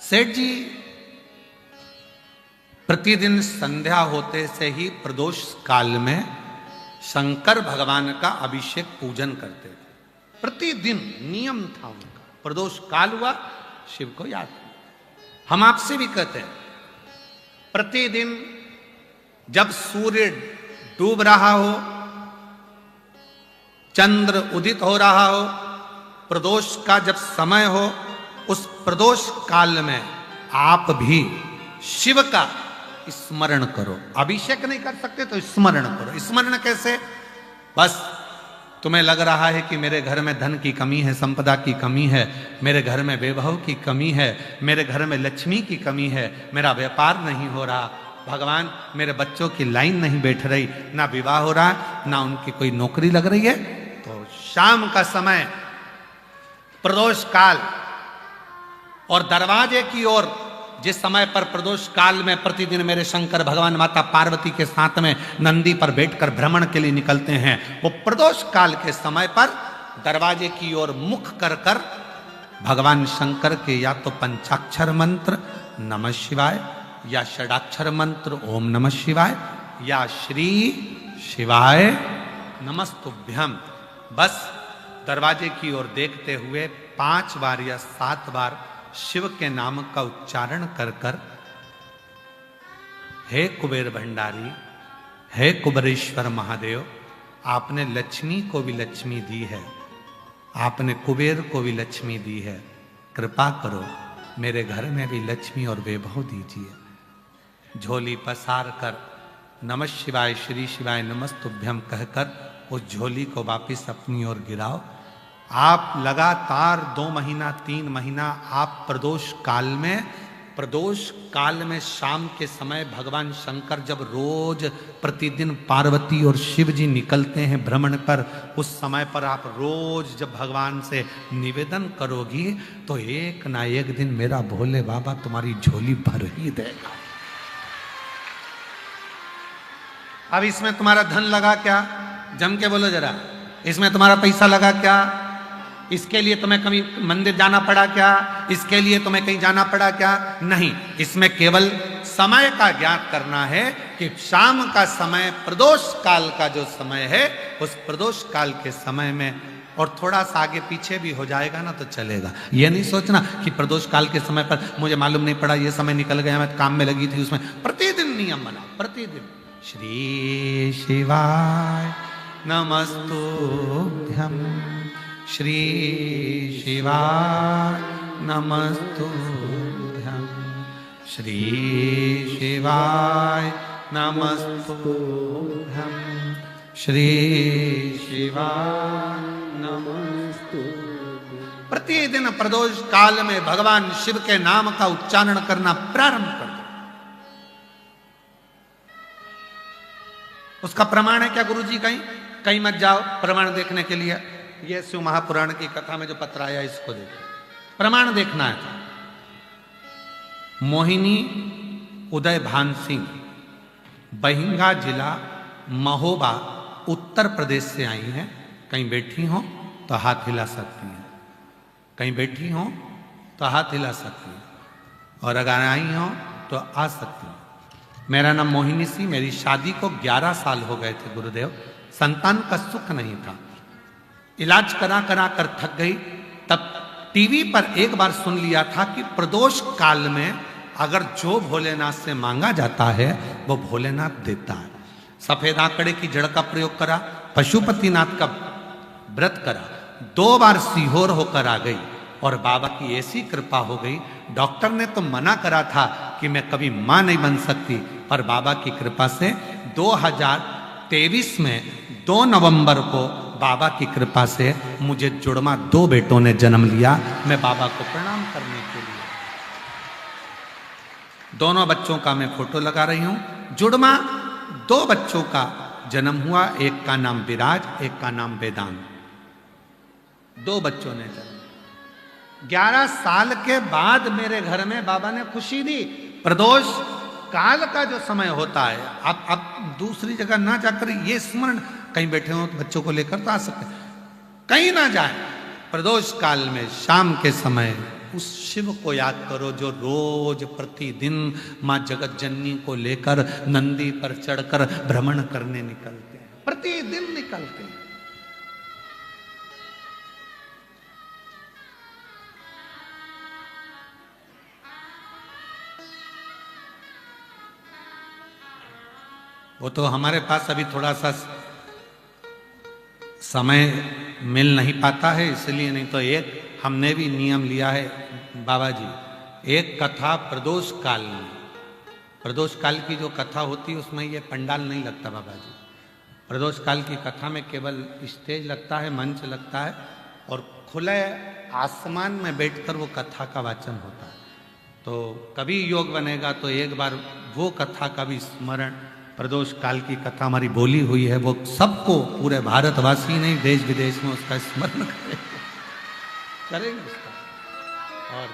सेठ जी प्रतिदिन संध्या होते से ही प्रदोष काल में शंकर भगवान का अभिषेक पूजन करते थे। प्रतिदिन नियम था उनका। प्रदोष काल हुआ, शिव को याद किया। हम आपसे भी कहते हैं, प्रतिदिन जब सूर्य डूब रहा हो, चंद्र उदित हो रहा हो, प्रदोष का जब समय हो, उस प्रदोष काल में आप भी शिव का स्मरण करो। अभिषेक नहीं कर सकते तो स्मरण करो। स्मरण कैसे? बस तुम्हें लग रहा है कि मेरे घर में धन की कमी है, संपदा की कमी है, मेरे घर में वैभव की कमी है, मेरे घर में लक्ष्मी की कमी है, मेरा व्यापार नहीं हो रहा, भगवान मेरे बच्चों की लाइन नहीं बैठ रही, ना विवाह हो रहा, ना उनकी कोई नौकरी लग रही है, तो शाम का समय प्रदोष काल और दरवाजे की ओर जिस समय पर प्रदोष काल में प्रतिदिन मेरे शंकर भगवान माता पार्वती के साथ में नंदी पर बैठकर भ्रमण के लिए निकलते हैं, वो प्रदोष काल के समय पर दरवाजे की ओर मुख कर कर भगवान शंकर के या तो पंचाक्षर मंत्र नमः शिवाय, या षडाक्षर मंत्र ओम नमः शिवाय, या श्री शिवाय नमस्तुभ्यम, बस दरवाजे की ओर देखते हुए 5 बार या 7 बार शिव के नाम का उच्चारण कर कर, हे कुबेर भंडारी, हे कुबेरेश्वर महादेव, आपने लक्ष्मी को भी लक्ष्मी दी है, आपने कुबेर को भी लक्ष्मी दी है, कृपा करो मेरे घर में भी लक्ष्मी और वैभव दीजिए। झोली पसार कर नमः शिवाय श्री शिवाय नमस्तुभ्यम कहकर उस झोली को वापिस अपनी ओर गिराओ। आप लगातार 2 महीना 3 महीना आप प्रदोष काल में शाम के समय भगवान शंकर जब रोज प्रतिदिन पार्वती और शिव जी निकलते हैं भ्रमण पर, उस समय पर आप रोज जब भगवान से निवेदन करोगी तो एक ना एक दिन मेरा भोले बाबा तुम्हारी झोली भर ही देगा। अब इसमें तुम्हारा धन लगा क्या? जम के बोलो जरा। इसमें तुम्हारा पैसा लगा क्या? इसके लिए तुम्हें कभी मंदिर जाना पड़ा क्या? इसके लिए तुम्हें कहीं जाना पड़ा क्या? नहीं, इसमें केवल समय का ज्ञात करना है कि शाम का समय प्रदोष काल का जो समय है, उस प्रदोष काल के समय में, और थोड़ा सा आगे पीछे भी हो जाएगा ना तो चलेगा। ये नहीं सोचना कि प्रदोष काल के समय पर मुझे मालूम नहीं पड़ा, ये समय निकल गया, मैं काम में लगी थी उसमें। प्रतिदिन नियम बनाओ, प्रतिदिन श्री शिवाय नमस्तुभ्यम, श्री शिवाय नमस्तुभ्यम, श्री शिवाय नमस्तुभ्यम, श्री शिवाय नमस्तुभ्यम। प्रतिदिन प्रदोष काल में भगवान शिव के नाम का उच्चारण करना प्रारंभ कर दो। उसका प्रमाण है क्या गुरुजी? कहीं मत जाओ प्रमाण देखने के लिए। ये शिव महापुराण की कथा में जो पत्र आया इसको देखो, प्रमाण देखना है। मोहिनी उदय भान सिंह बहिंगा जिला महोबा उत्तर प्रदेश से आई हैं। कहीं बैठी हो तो हाथ हिला सकती हैं, कहीं बैठी हो तो हाथ हिला सकती हैं, और अगर आई हो तो आ सकती हैं। मेरा नाम मोहिनी सी, मेरी शादी को 11 साल हो गए थे गुरुदेव, संतान का सुख नहीं था, इलाज करा करा कर थक गई। तब टीवी पर एक बार सुन लिया था कि प्रदोष काल में अगर जो भोलेनाथ से मांगा जाता है वो भोलेनाथ देता है। सफेद आंकड़े की जड़ का प्रयोग करा, पशुपतिनाथ का व्रत करा, 2 बार सीहोर होकर आ गई और बाबा की ऐसी कृपा हो गई। डॉक्टर ने तो मना करा था कि मैं कभी मां नहीं बन सकती, पर बाबा की कृपा से 2023 में 2 नवंबर को बाबा की कृपा से मुझे जुड़वा 2 बेटों ने जन्म लिया। मैं बाबा को प्रणाम करने के लिए दोनों बच्चों का मैं फोटो लगा रही हूं। जुड़वा 2 बच्चों का जन्म हुआ, एक का नाम विराज, एक का नाम वेदांत। 2 बच्चों ने जन्म। 11 साल के बाद मेरे घर में बाबा ने खुशी दी। प्रदोष काल का जो समय होता है, आप दूसरी जगह ना जाकर ये स्मरण, कहीं बैठे हो तो बच्चों को लेकर तो आ सकते, कहीं ना जाए, प्रदोष काल में शाम के समय उस शिव को याद करो जो रोज प्रतिदिन मां जगत जननी को लेकर नंदी पर चढ़कर भ्रमण करने निकलते हैं, प्रतिदिन निकलते हैं। वो तो हमारे पास अभी थोड़ा सा समय मिल नहीं पाता है, इसलिए। नहीं तो एक हमने भी नियम लिया है बाबा जी, एक कथा प्रदोष काल में, प्रदोष काल की जो कथा होती है उसमें ये पंडाल नहीं लगता बाबा जी। प्रदोष काल की कथा में केवल स्टेज लगता है, मंच लगता है, और खुले आसमान में बैठकर वो कथा का वाचन होता है। तो कभी योग बनेगा तो एक बार वो कथा का भी स्मरण, प्रदोष काल की कथा हमारी बोली हुई है, वो सबको, पूरे भारतवासी नहीं देश विदेश में उसका स्मरण करेंगे उसका। और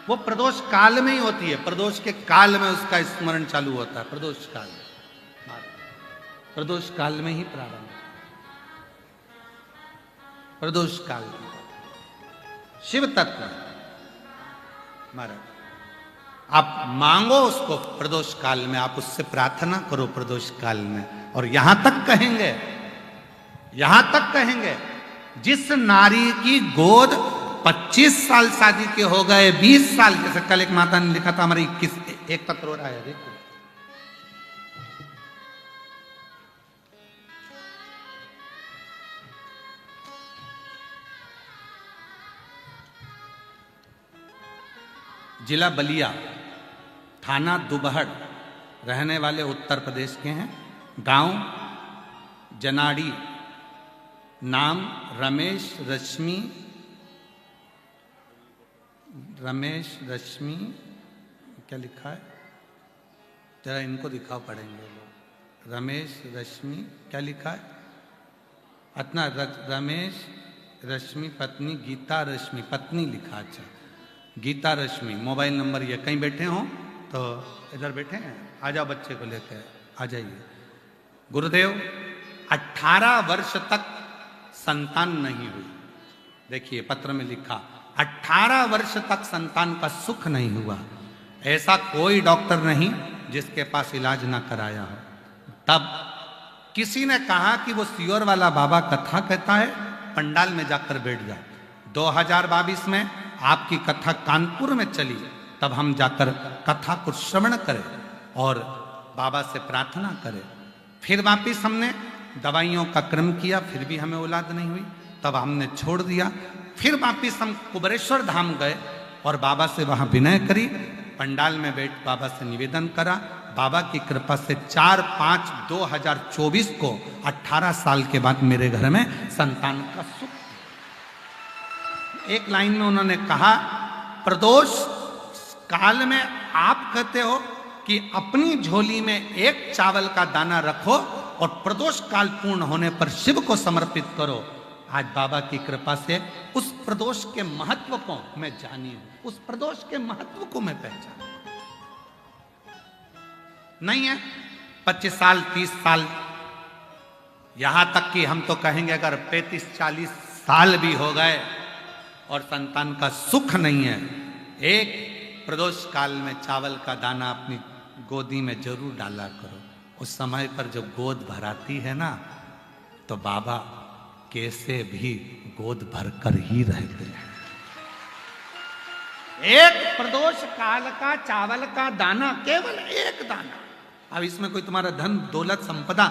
वो प्रदोष काल में ही होती है, प्रदोष के काल में उसका स्मरण चालू होता है। प्रदोष काल, प्रदोष काल में ही प्रारंभ, प्रदोष काल शिव तत्व महाराज। आप मांगो उसको प्रदोष काल में, आप उससे प्रार्थना करो प्रदोष काल में। और यहां तक कहेंगे, यहां तक कहेंगे, जिस नारी की गोद 25 साल शादी के हो गए, 20 साल, जैसे कल एक माता ने लिखा था हमारी 21, एक तक रो रहा है, देखो जिला बलिया, थाना दुबहड़, रहने वाले उत्तर प्रदेश के हैं, गांव जनाड़ी, नाम रमेश रश्मि, रमेश रश्मि क्या लिखा है, जरा इनको दिखाओ पढ़ेंगे लोग। रमेश रश्मि क्या लिखा है, अतना रमेश रश्मि पत्नी गीता रश्मि, पत्नी लिखा, अच्छा गीता रश्मि। मोबाइल नंबर ये, कहीं बैठे हों तो इधर बैठे हैं, आ जाओ बच्चे को लेकर आ जाइए। गुरुदेव 18 वर्ष तक संतान नहीं हुई, देखिए पत्र में लिखा 18 वर्ष तक संतान का सुख नहीं हुआ, ऐसा कोई डॉक्टर नहीं जिसके पास इलाज ना कराया हो। तब किसी ने कहा कि वो सियोर वाला बाबा कथा कहता है, पंडाल में जाकर बैठ जाओ। 2022 में आपकी कथा कानपुर में चली, तब हम जाकर कथा को श्रवण करें और बाबा से प्रार्थना करें। फिर वापिस हमने दवाइयों का क्रम किया, फिर भी हमें औलाद नहीं हुई, तब हमने छोड़ दिया। फिर वापिस हम कुबरेश्वर धाम गए और बाबा से वहां विनय करी, पंडाल में बैठ बाबा से निवेदन करा। बाबा की कृपा से 4/5/2024 को 18 साल के बाद मेरे घर में संतान का सुख। एक लाइन में उन्होंने कहा, प्रदोष काल में आप कहते हो कि अपनी झोली में एक चावल का दाना रखो और प्रदोष काल पूर्ण होने पर शिव को समर्पित करो। आज बाबा की कृपा से उस प्रदोष के महत्व को मैं जानी हूं, उस प्रदोष के महत्व को मैं पहचान। नहीं है 25 साल 30 साल, यहां तक कि हम तो कहेंगे अगर 35-40 साल भी हो गए और संतान का सुख नहीं है, एक प्रदोष काल में चावल का दाना अपनी गोदी में जरूर डाला करो। उस समय पर जब गोद भराती है ना, तो बाबा कैसे भी गोद भरकर ही रहते हैं। एक प्रदोष काल का चावल का दाना, केवल एक दाना। अब इसमें कोई तुम्हारा धन दौलत संपदा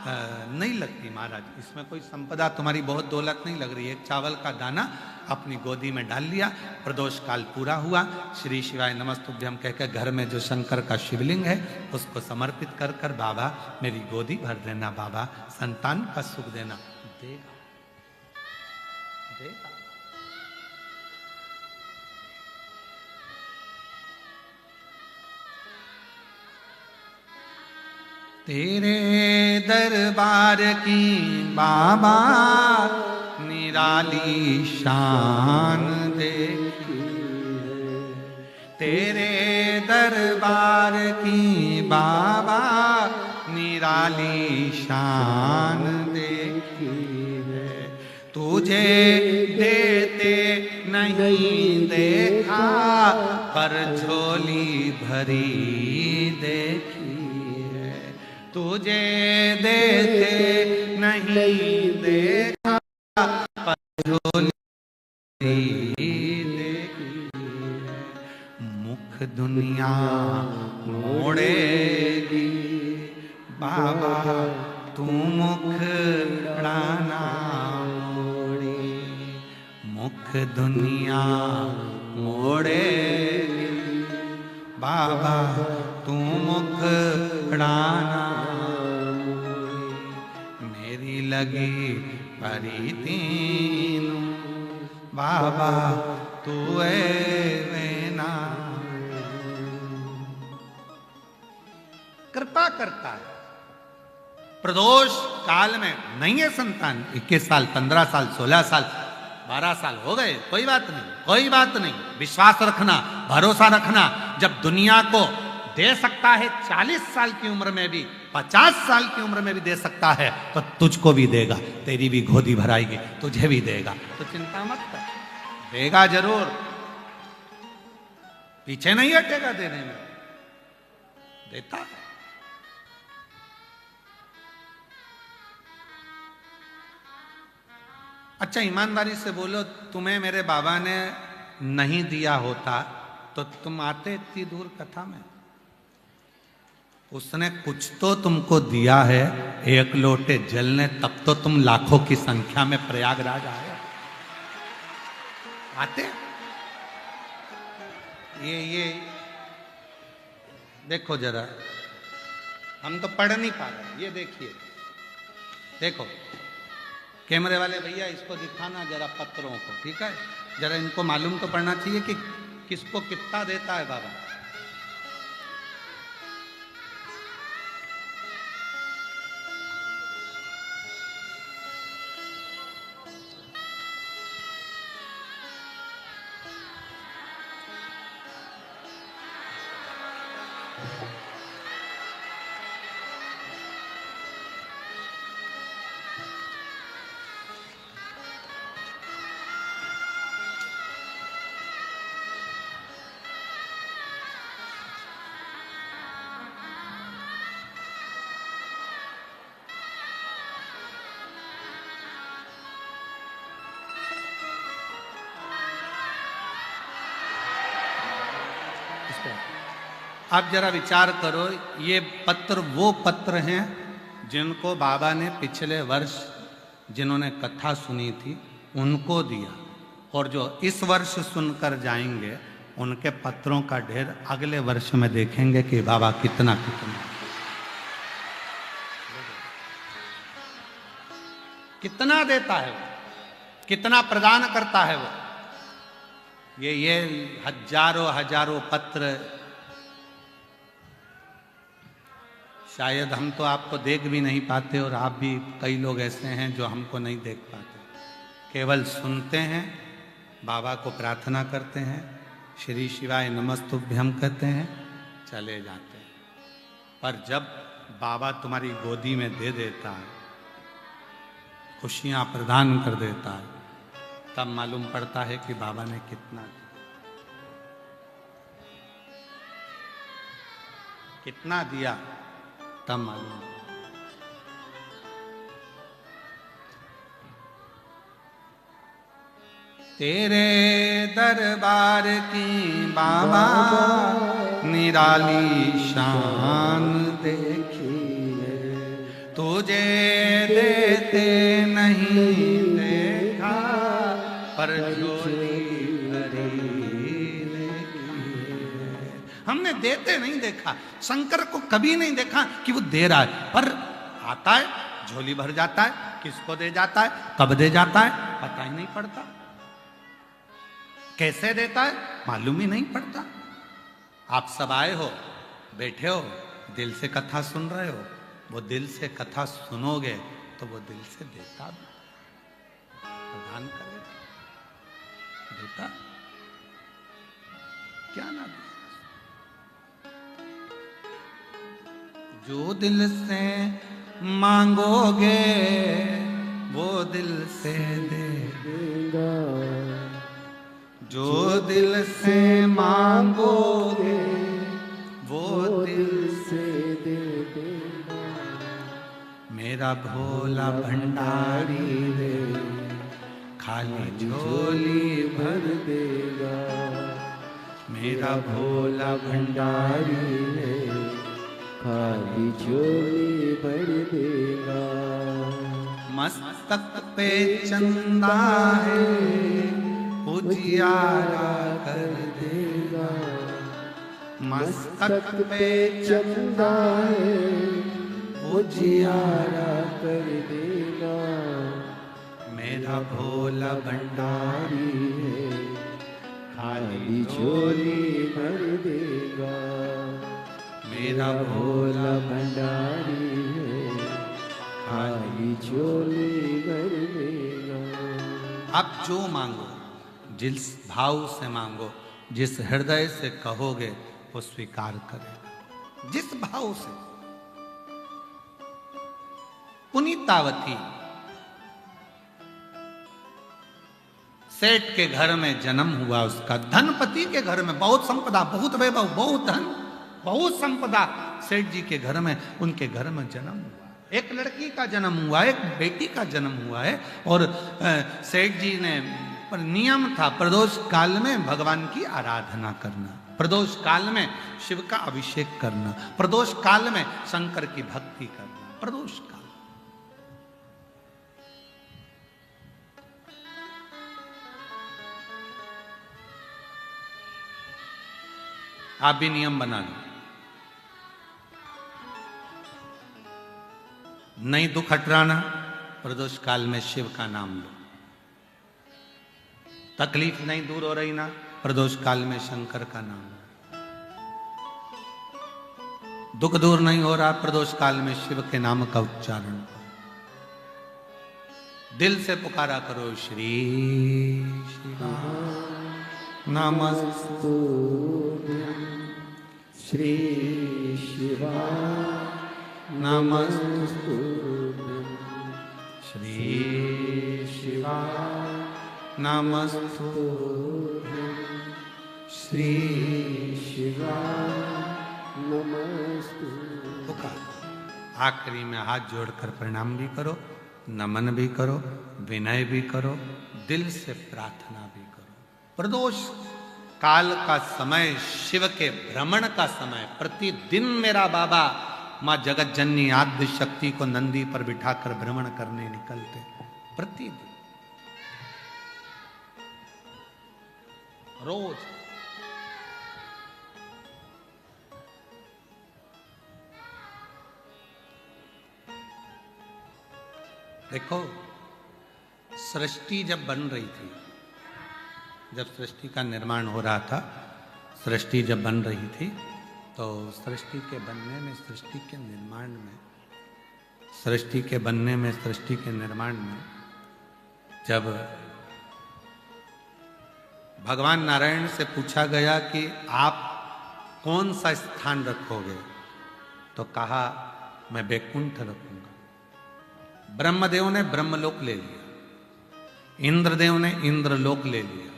नहीं लगती महाराज, इसमें कोई संपदा तुम्हारी बहुत दौलत नहीं लग रही है। एक चावल का दाना अपनी गोदी में डाल लिया, प्रदोष काल पूरा हुआ, श्री शिवाय नमस्तुभ्यम कहकर घर में जो शंकर का शिवलिंग है उसको समर्पित कर कर बाबा मेरी गोदी भर देना, बाबा संतान का सुख देना। देगा देगा। तेरे दरबार की बाबा निराली शान देखी है, तेरे दरबार की बाबा निराली शान देखी है। तुझे देते नहीं देखा पर झोली भरी देखी, तुझे देते नहीं देखा पर झोली देखी। मुख दुनिया मोड़ेगी बाबा तू मुखड़ा ना मोड़े, मुख दुनिया मोड़े, बाबा तू मुखड़ा ना मोड़े, मेरी लगी परी तीनू, बाबा तू वेना। कृपा करता है, प्रदोष काल में नहीं है संतान, 21 साल 15 साल 16 साल 12 साल हो गए, कोई बात नहीं, कोई बात नहीं, विश्वास रखना, भरोसा रखना। जब दुनिया को दे सकता है 40 साल की उम्र में भी, 50 साल की उम्र में भी दे सकता है, तो तुझको भी देगा, तेरी भी गोदी भराएगी, तुझे भी देगा, तो चिंता मत कर, देगा जरूर, पीछे नहीं हटेगा देने में, देता है। अच्छा ईमानदारी से बोलो, तुम्हें मेरे बाबा ने नहीं दिया होता तो तुम आते इतनी दूर कथा में? उसने कुछ तो तुमको दिया है, एक लोटे जल ने, तब तो तुम लाखों की संख्या में प्रयागराज आए। आते ये देखो जरा, हम तो पढ़ नहीं पा रहे, ये देखिए, देखो कैमरे वाले भैया इसको दिखाना जरा पत्रों को, ठीक है, जरा इनको मालूम तो पड़ना चाहिए कि किसको कितना देता है बाबा। आप जरा विचार करो, ये पत्र वो पत्र हैं जिनको बाबा ने पिछले वर्ष जिन्होंने कथा सुनी थी उनको दिया, और जो इस वर्ष सुनकर जाएंगे उनके पत्रों का ढेर अगले वर्ष में देखेंगे कि बाबा कितना कितना कितना देता है वो, कितना प्रदान करता है वो। ये हजारों हजारों पत्र शायद हम तो आपको देख भी नहीं पाते, और आप भी कई लोग ऐसे हैं जो हमको नहीं देख पाते, केवल सुनते हैं, बाबा को प्रार्थना करते हैं, श्री शिवाय नमस्तुभ्यम कहते हैं, चले जाते हैं। पर जब बाबा तुम्हारी गोदी में दे देता है, खुशियां प्रदान कर देता है, तब मालूम पड़ता है कि बाबा ने कितना कितना दिया, तब मालूम। तेरे दरबार की बाबा निराली शान देखी, तुझे देते नहीं देखा, पर झोली भरी हमने देते नहीं देखा, शंकर को कभी नहीं देखा कि वो दे रहा है, पर आता है, झोली भर जाता है, किसको दे जाता है, कब दे जाता है, पता ही नहीं पड़ता, कैसे देता है मालूम ही नहीं पड़ता। आप सब आए हो, बैठे हो, दिल से कथा सुन रहे हो, वो दिल से कथा सुनोगे तो वो दिल से देता भी, प्रदान करेगा, देता क्या ना दे। जो दिल से मांगोगे वो दिल से देगा, जो दिल से मांगोगे वो दिल से देगा। मेरा भोला भंडारी रे खाली झोली भर देगा, मेरा भोला भंडारी रे खाली झोली भर देगा। मस्तक पे चंदा है उजियारा कर देगा। मस्तक पे चंदा है उजियारा कर देगा। मेरा भोला भंडारी है खाली झोली भर देगा। मेरा भोला भंडारी है खाली झोली भर देगा। आप जो मांगो जिस भाव से मांगो, जिस हृदय से कहोगे वो स्वीकार करेगा। जिस भाव से। पुनीतावती सेठ के घर में जन्म हुआ उसका, धनपति के घर में, बहुत संपदा, बहुत वैभव, बहुत धन, बहुत संपदा सेठ जी के घर में, उनके घर में जन्म हुआ। एक लड़की का जन्म हुआ, एक बेटी का जन्म हुआ है। और सेठ जी ने पर नियम था प्रदोष काल में भगवान की आराधना करना, प्रदोष काल में शिव का अभिषेक करना, प्रदोष काल में शंकर की भक्ति करना। प्रदोष काल आप भी नियम बना लो। नहीं दुख हटराना, प्रदोष काल में शिव का नाम लो। तकलीफ नहीं दूर हो रही ना, प्रदोष काल में शंकर का नाम लो। दुख दूर नहीं हो रहा, प्रदोष काल में शिव के नाम का उच्चारण करो। दिल से पुकारा करो, श्री शिवा नमस्तु श्री शिवा नमस्तु श्री शिवा नमस्तु श्री शिवा नमस्तु। आखिरी में हाथ जोड़कर प्रणाम भी करो, नमन भी करो, विनय भी करो, दिल से प्रार्थना भी करो। प्रदोष काल का समय शिव के भ्रमण का समय। प्रतिदिन मेरा बाबा मां जगत जननी आद्य शक्ति को नंदी पर बिठाकर भ्रमण करने निकलते, प्रतिदिन, रोज। देखो, सृष्टि जब बन रही थी, जब सृष्टि का निर्माण हो रहा था, सृष्टि जब बन रही थी, तो सृष्टि के बनने में, सृष्टि के निर्माण में, सृष्टि के बनने में, सृष्टि के निर्माण में, जब भगवान नारायण से पूछा गया कि आप कौन सा स्थान रखोगे, तो कहा मैं वैकुंठ रखूंगा। ब्रह्मदेव ने ब्रह्मलोक ले लिया, इंद्रदेव ने इंद्रलोक ले लिया,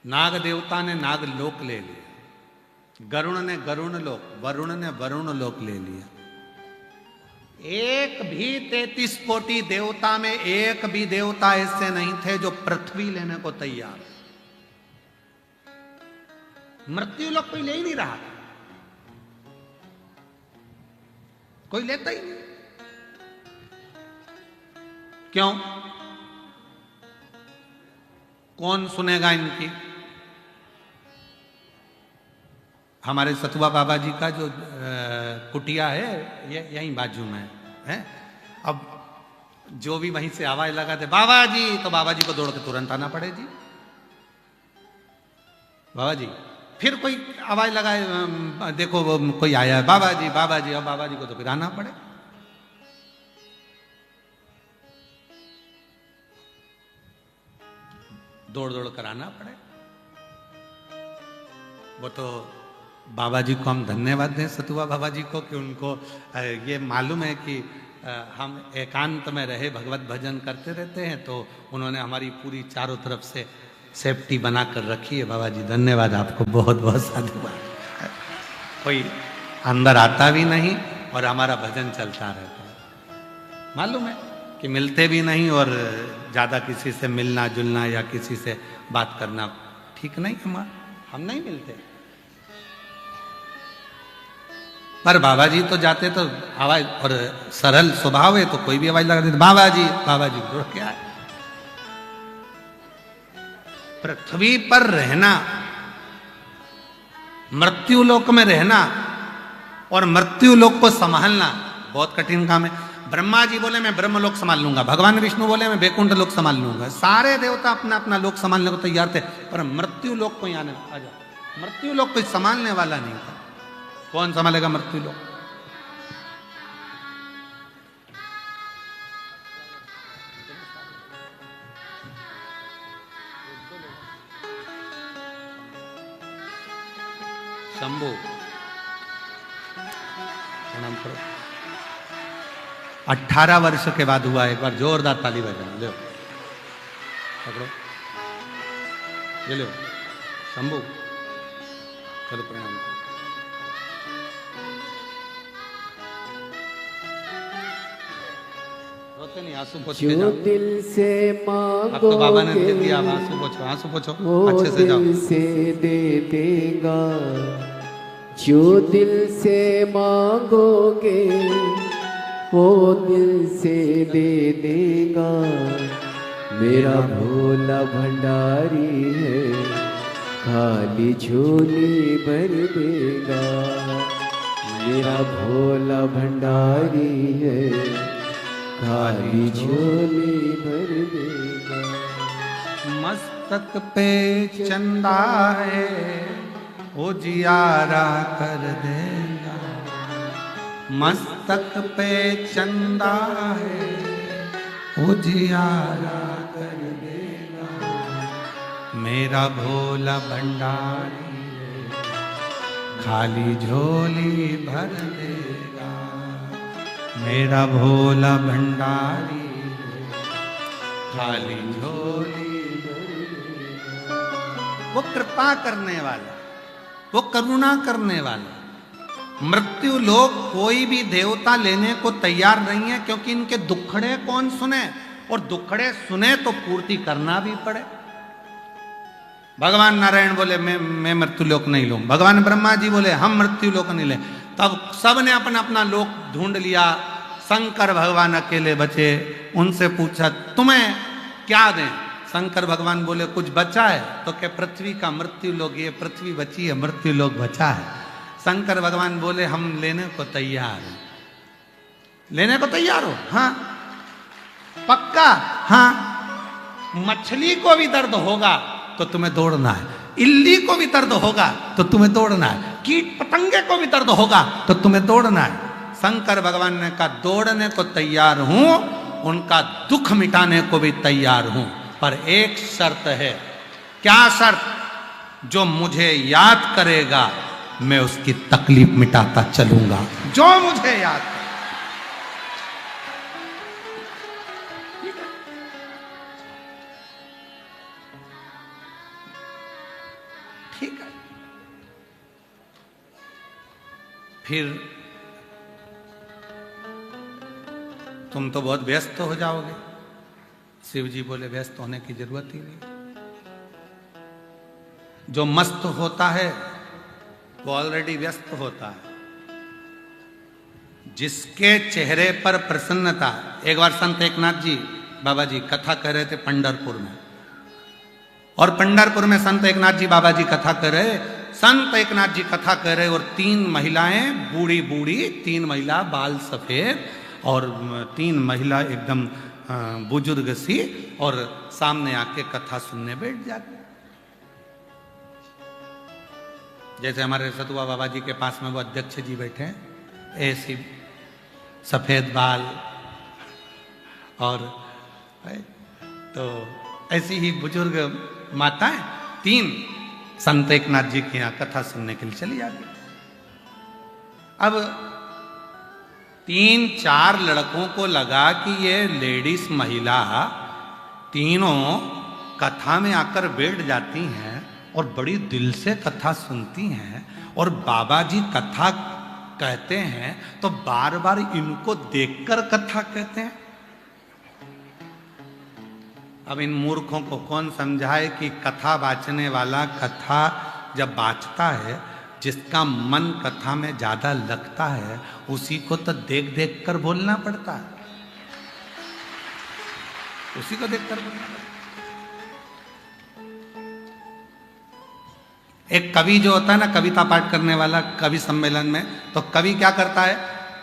नाग देवता ने नागलोक ले लिया, गरुण ने गरुण लोक, वरुण ने वरुण लोक ले लिया। एक भी 33 कोटि देवता में एक भी देवता ऐसे नहीं थे जो पृथ्वी लेने को तैयार। मृत्यु लोक कोई ले ही नहीं रहा, कोई लेता ही नहीं। क्यों? कौन सुनेगा इनकी? हमारे सतुआ बाबा जी का जो कुटिया है ये यहीं बाजू में है। अब जो भी वहीं से आवाज लगाते बाबा जी, तो बाबा जी को दौड़ के तुरंत आना पड़े जी, बाबा जी। फिर कोई आवाज लगाए, देखो वो कोई आया है, बाबा जी बाबा जी, अब बाबा जी को तो फिर आना पड़े। दौड़ दौड़ कर आना पड़े। वो तो बाबा जी को हम धन्यवाद दें, सतुआ बाबा जी को, कि उनको ये मालूम है कि हम एकांत में रहे भगवत भजन करते रहते हैं, तो उन्होंने हमारी पूरी चारों तरफ से सेफ्टी बना कर रखी है। बाबा जी धन्यवाद आपको, बहुत बहुत साधुवाद। कोई अंदर आता भी नहीं और हमारा भजन चलता रहता है। मालूम है कि मिलते भी नहीं और ज़्यादा किसी से मिलना जुलना या किसी से बात करना ठीक नहीं, हम नहीं मिलते। पर बाबा जी तो जाते तो आवाज, और सरल स्वभाव है तो कोई भी आवाज लगा देते, बाबा जी क्या है। पृथ्वी पर रहना, मृत्यु लोक में रहना और मृत्यु लोक को संभालना बहुत कठिन काम है। ब्रह्मा जी बोले मैं ब्रह्मलोक संभाल लूंगा, भगवान विष्णु बोले मैं वैकुंठ लोक संभाल लूंगा, सारे देवता अपना अपना लोक संभालने को तैयार थे, पर मृत्यु लोक को आने आ जाओ, मृत्यु लोक कोई संभालने वाला नहीं था। कौन संभालेगा मृत्यु लोक? शंभू प्रणाम करो। 18 वर्ष के बाद हुआ, एक बार जोरदार ताली बजाओ। लो पकड़ो, ये लो शंभू, चलो प्रणाम करो। रोते नहीं, आंसू पोछ के जो जाओ। दिल से अब तो बाबा ने दे दिया, मांगोगे आंसू पोछो वो अच्छे से जाओ। दिल से दे देगा, जो दिल से मांगोगे वो दिल से दे देगा। मेरा भोला भंडारी है, खाली झोली भर देगा। मेरा भोला भंडारी है, खाली झोली भर देगा। मस्तक पे चंदा है, उजियारा कर देगा। मस्तक पे चंदा है, उजियारा कर देगा। मेरा भोला भंडारी है, खाली झोली भर देगा। मेरा भोला भंडारी है, खाली झोली भर देगा। वो कृपा करने वाला, वो करुणा करने वाला। मृत्यु लोक कोई भी देवता लेने को तैयार नहीं है, क्योंकि इनके दुखड़े कौन सुने, और दुखड़े सुने तो पूर्ति करना भी पड़े। भगवान नारायण बोले मैं मृत्यु लोक नहीं लूं, भगवान ब्रह्मा जी बोले हम मृत्यु लोक नहीं ले। तब सब ने अपना अपना लोक ढूंढ लिया। शंकर भगवान अकेले बचे। उनसे पूछा तुम्हें क्या दें? शंकर भगवान बोले कुछ बचा है? तो क्या पृथ्वी का मृत्यु लोक, ये पृथ्वी बची है, मृत्यु लोक बचा है। शंकर भगवान बोले हम लेने को तैयार हैं। लेने को तैयार हो? हाँ पक्का? हाँ। मछली को भी दर्द होगा तो तुम्हें दौड़ना है, इल्ली को भी दर्द होगा तो तुम्हें दौड़ना है, कीट पतंगे को भी दर्द होगा तो तुम्हें दौड़ना है। शंकर भगवान ने कहा दौड़ने को तैयार हूं, उनका दुख मिटाने को भी तैयार हूं, पर एक शर्त है। क्या शर्त? जो मुझे याद करेगा मैं उसकी तकलीफ मिटाता चलूंगा। जो मुझे याद करे। ठीक है। फिर तुम तो बहुत व्यस्त हो जाओगे। शिव जी बोले व्यस्त होने की जरूरत ही नहीं। जो मस्त होता है वो ऑलरेडी व्यस्त होता है। जिसके चेहरे पर प्रसन्नता। एक बार संत एकनाथ जी बाबा जी कथा कर रहे थे पंढरपुर में, और पंढरपुर में संत एकनाथ जी बाबा जी कथा कर रहे। संत एकनाथ जी कथा कर रहे और 3 महिलाएं, बूढ़ी बूढ़ी 3 महिला, बाल सफेद, और 3 महिला एकदम बुजुर्ग सी, और सामने आके कथा सुनने बैठ जाते। जैसे हमारे सतुआ बाबा जी के पास में वो अध्यक्ष जी बैठे हैं, ऐसी सफेद बाल, और तो ऐसी ही बुजुर्ग माताएं 3 संत एकनाथ जी के यहाँ कथा सुनने के लिए चली जाती। अब 3-4 लड़कों को लगा कि ये लेडीज महिला तीनों कथा में आकर बैठ जाती हैं और बड़ी दिल से कथा सुनती हैं, और बाबा जी कथा कहते हैं तो बार बार इनको देखकर कथा कहते हैं। अब इन मूर्खों को कौन समझाए कि कथा बाचने वाला कथा जब बाचता है जिसका मन कथा में ज्यादा लगता है उसी को तो देख देख कर बोलना पड़ता है, उसी को देख कर बोलना पड़ता है। एक कवि जो होता है ना, कविता पाठ करने वाला, कवि सम्मेलन में, तो कवि क्या करता है,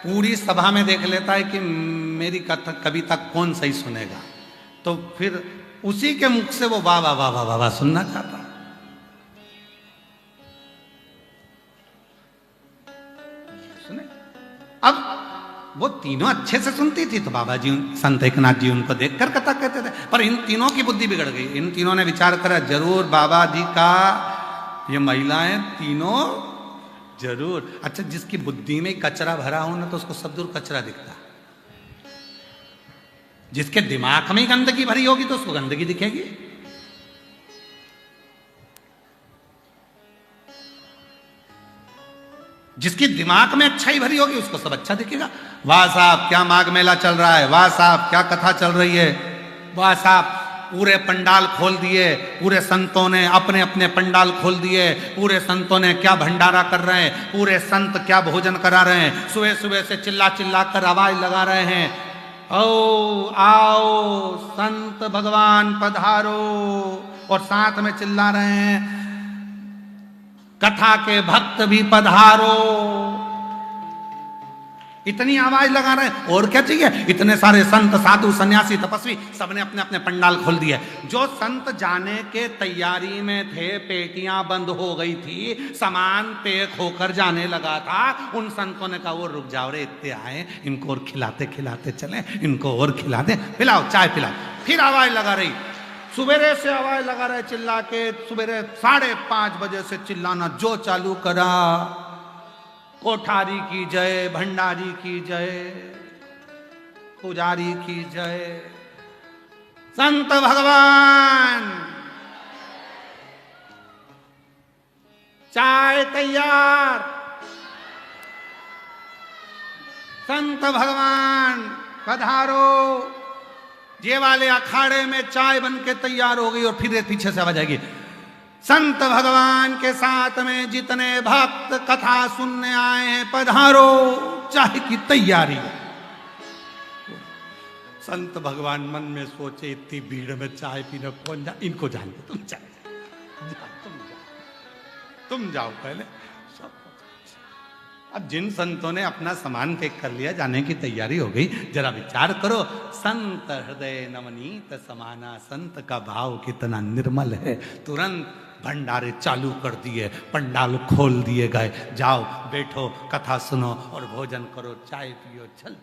पूरी सभा में देख लेता है कि मेरी कविता कौन सही सुनेगा, तो फिर उसी के मुख से वो वाह वाह वाह वाह वाह वाह सुनना चाहता है। सुने, अब वो तीनों अच्छे से सुनती थी, तो बाबा जी संत एकनाथ जी उनको देखकर कथा कहते थे, पर इन तीनों की बुद्धि बिगड़ गई। इन तीनों ने विचार करा, जरूर बाबा जी का ये महिलाएं तीनों जरूर, अच्छा जिसकी बुद्धि में कचरा भरा हो ना तो उसको सब दूर कचरा दिखता है, जिसके दिमाग में गंदगी भरी होगी तो उसको गंदगी दिखेगी। जिसकी दिमाग में अच्छाई भरी होगी उसको सब अच्छा दिखेगा। वाह साहब क्या माघ मेला चल रहा है, वाह साहब क्या कथा चल रही है, वाह साहब पूरे पंडाल खोल दिए, पूरे संतों ने अपने अपने पंडाल खोल दिए, पूरे संतों ने क्या भंडारा कर रहे हैं, पूरे संत क्या भोजन करा रहे हैं, सुबह सुबह से चिल्ला चिल्ला कर आवाज लगा रहे हैं, ओ आओ संत भगवान पधारो, और साथ में चिल्ला रहे हैं कथा के भक्त भी पधारो। इतनी आवाज लगा रहे हैं, और क्या चाहिए, इतने सारे संत साधु सन्यासी तपस्वी सबने अपने अपने पंडाल खोल दिए। जो संत जाने के तैयारी में थे, पेटियां बंद हो गई थी, सामान पैक होकर जाने लगा था, उन संतों ने कहा वो रुक जाओ रे, इतने आए इनको और खिलाते खिलाते चले, इनको और खिला दे, पिलाओ चाय पिलाओ। फिर आवाज लगा रही, सुबेरे से आवाज लगा रहे चिल्ला के, सुबेरे 5:30 बजे से चिल्लाना जो चालू करा, कोठारी की जय, भंडारी की जय, पुजारी की जय, संत भगवान चाय तैयार, संत भगवान पधारो। ये वाले अखाड़े में चाय बन के तैयार हो गई, और फिर पीछे से आवाज आएगी, संत भगवान के साथ में जितने भक्त कथा सुनने आए हैं पधारो, चाय की तैयारी। संत भगवान मन में सोचे इतनी भीड़ में चाय पीने कौन जा, इनको जान दो, तुम चाय तुम जाओ पहले। अब जिन संतों ने अपना सामान पैक कर लिया, जाने की तैयारी हो गई, जरा विचार करो, संत हृदय नवनीत समाना, संत का भाव कितना निर्मल है। तुरंत भंडारे चालू कर दिए, पंडाल खोल दिए गए, जाओ बैठो कथा सुनो और भोजन करो, चाय पियो, चल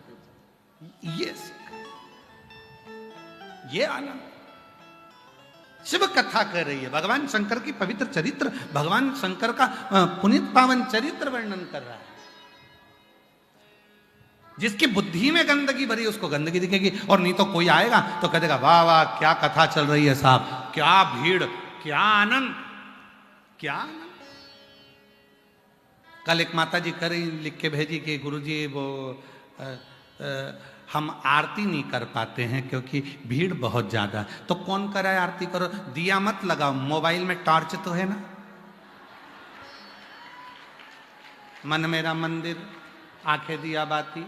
ये आनंद। शिव कथा कर रही है, भगवान शंकर की पवित्र चरित्र, भगवान शंकर का पुनीत पावन चरित्र वर्णन कर रहा है। जिसकी बुद्धि में गंदगी भरी उसको गंदगी दिखेगी, और नहीं तो कोई आएगा तो कह देगा वाह वाह क्या कथा चल रही है साहब, क्या भीड़, क्या आनंद, क्या आनंद। कल एक माता जी कर लिख के भेजी कि गुरुजी वो हम आरती नहीं कर पाते हैं क्योंकि भीड़ बहुत ज्यादा। तो कौन कराए आरती, करो, दिया मत लगाओ, मोबाइल में टॉर्च तो है ना, मन मेरा मंदिर, आंखें दिया बाती,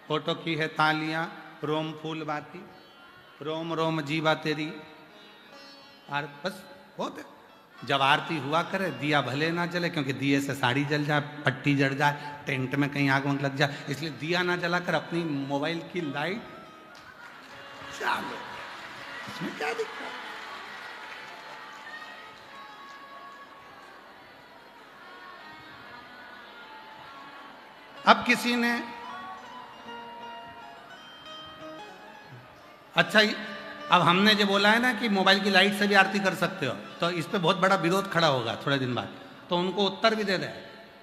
फोटो की है तालियां, रोम फूल बाती, रोम रोम जीवा तेरी, और बस बहुत। जब आरती हुआ करे, दिया भले ना जले, क्योंकि दिए से साड़ी जल जाए, पट्टी जड़ जाए, टेंट में कहीं आग वग लग जाए, इसलिए दिया ना जलाकर अपनी मोबाइल की लाइट चालो, इसमें क्या दिक्कत। अब किसी ने, अच्छा अब हमने जो बोला है ना कि मोबाइल की लाइट से भी आरती कर सकते हो, तो इस पे बहुत बड़ा विरोध खड़ा होगा थोड़े दिन बाद, तो उनको उत्तर भी दे दे,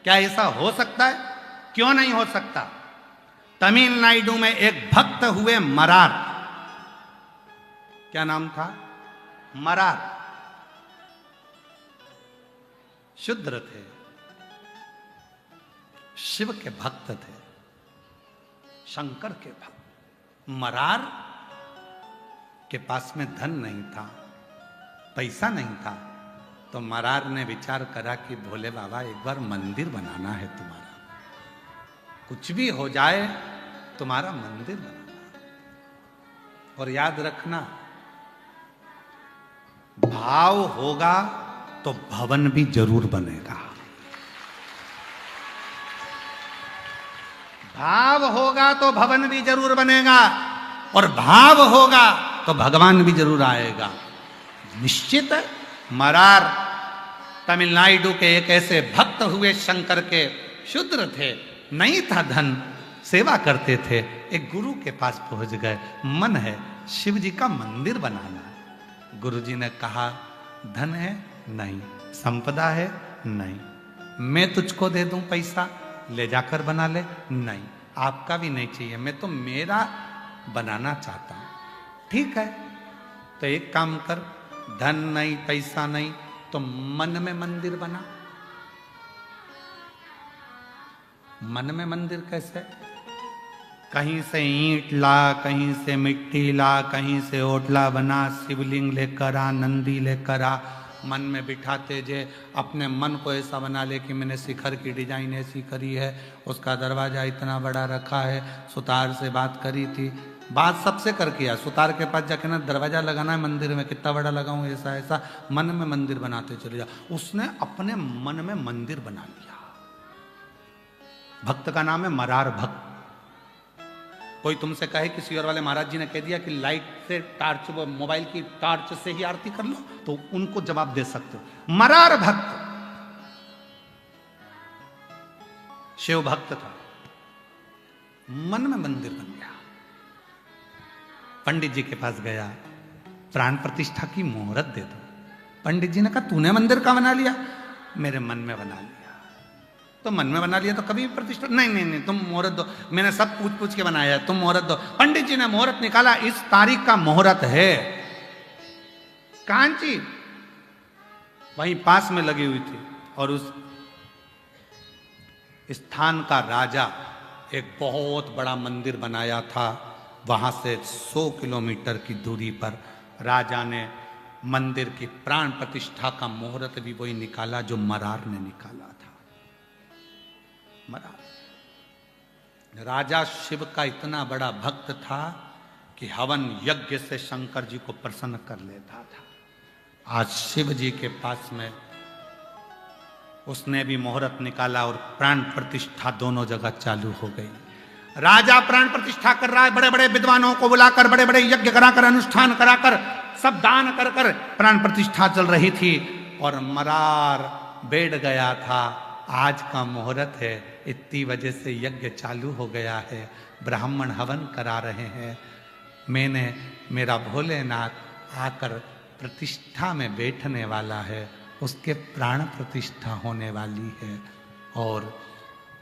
क्या ऐसा हो सकता है? क्यों नहीं हो सकता। तमिलनाडु में एक भक्त हुए मरार, क्या नाम था, मरार, शूद्र थे, शिव के भक्त थे, शंकर के भक्त। मरार के पास में धन नहीं था, पैसा नहीं था, तो मरार ने विचार करा कि भोले बाबा एक बार मंदिर बनाना है तुम्हारा, कुछ भी हो जाए तुम्हारा मंदिर बनाना। और याद रखना, भाव होगा तो भवन भी जरूर बनेगा। भाव होगा तो भवन भी जरूर बनेगा, और भाव होगा तो भगवान भी जरूर आएगा। निश्चित है। मरार तमिलनाडु के एक ऐसे भक्त हुए शंकर के, शूद्र थे, नहीं था धन, सेवा करते थे। एक गुरु के पास पहुंच गए, मन है शिव जी का मंदिर बनाना। गुरुजी ने कहा, धन है? नहीं। संपदा है? नहीं। मैं तुझको दे दूं पैसा, ले जाकर बना ले? नहीं। आपका भी नहीं चाहिए, मैं तो मेरा बनाना चाहता हूं। ठीक है, तो एक काम कर, धन नहीं, पैसा नहीं, तो मन में मंदिर बना। मन में मंदिर कैसे? कहीं से ईंट ला, कहीं से मिट्टी ला, कहीं से ओटला बना, शिवलिंग लेकर आ, नंदी लेकर आ, मन में बिठाते जे अपने मन को ऐसा बना ले कि मैंने शिखर की डिजाइन ऐसी करी है, उसका दरवाजा इतना बड़ा रखा है, सुतार से बात करी थी। बात सबसे कर किया, सुतार के पास जाके ना दरवाजा लगाना है मंदिर में, कितना बड़ा लगाऊं, ऐसा ऐसा मन में मंदिर बनाते चले जा। उसने अपने मन में मंदिर बना लिया। भक्त का नाम है मरार भक्त। कोई तुमसे कहे, किसी और वाले महाराज जी ने कह दिया कि लाइट से टार्च, मोबाइल की टार्च से ही आरती कर लो, तो उनको जवाब दे सकते हो। मरार भक्त शिव भक्त था, मन में मंदिर बन गया। पंडित जी के पास गया, प्राण प्रतिष्ठा की मुहूर्त दे दो। पंडित जी ने कहा, तूने मंदिर का बना लिया? मेरे मन में बना लिया। तो मन में बना लिया तो कभी प्रतिष्ठा? नहीं नहीं नहीं, तुम मुहूर्त दो, मैंने सब पूछ पूछ के बनाया है, तुम मुहूर्त दो। पंडित जी ने मुहूर्त निकाला, इस तारीख का मुहूर्त है। कांची वहीं पास में लगी हुई थी, और उस स्थान का राजा एक बहुत बड़ा मंदिर बनाया था। वहां से 100 किलोमीटर की दूरी पर राजा ने मंदिर की प्राण प्रतिष्ठा का मुहूर्त भी वही निकाला जो मरार ने निकाला था। मरार राजा शिव का इतना बड़ा भक्त था कि हवन यज्ञ से शंकर जी को प्रसन्न कर लेता था। आज शिव जी के पास में उसने भी मुहूर्त निकाला और प्राण प्रतिष्ठा दोनों जगह चालू हो गई। राजा प्राण प्रतिष्ठा कर रहा है, बड़े बड़े विद्वानों को बुलाकर, बड़े बड़े यज्ञ कराकर, अनुष्ठान कराकर, सब दान कर कर प्राण प्रतिष्ठा चल रही थी। और मरार बैठ गया था, आज का मुहूर्त है, इतनी वजह से यज्ञ चालू हो गया है, ब्राह्मण हवन करा रहे हैं, मैंने, मेरा भोलेनाथ आकर प्रतिष्ठा में बैठने वाला है, उसके प्राण प्रतिष्ठा होने वाली है। और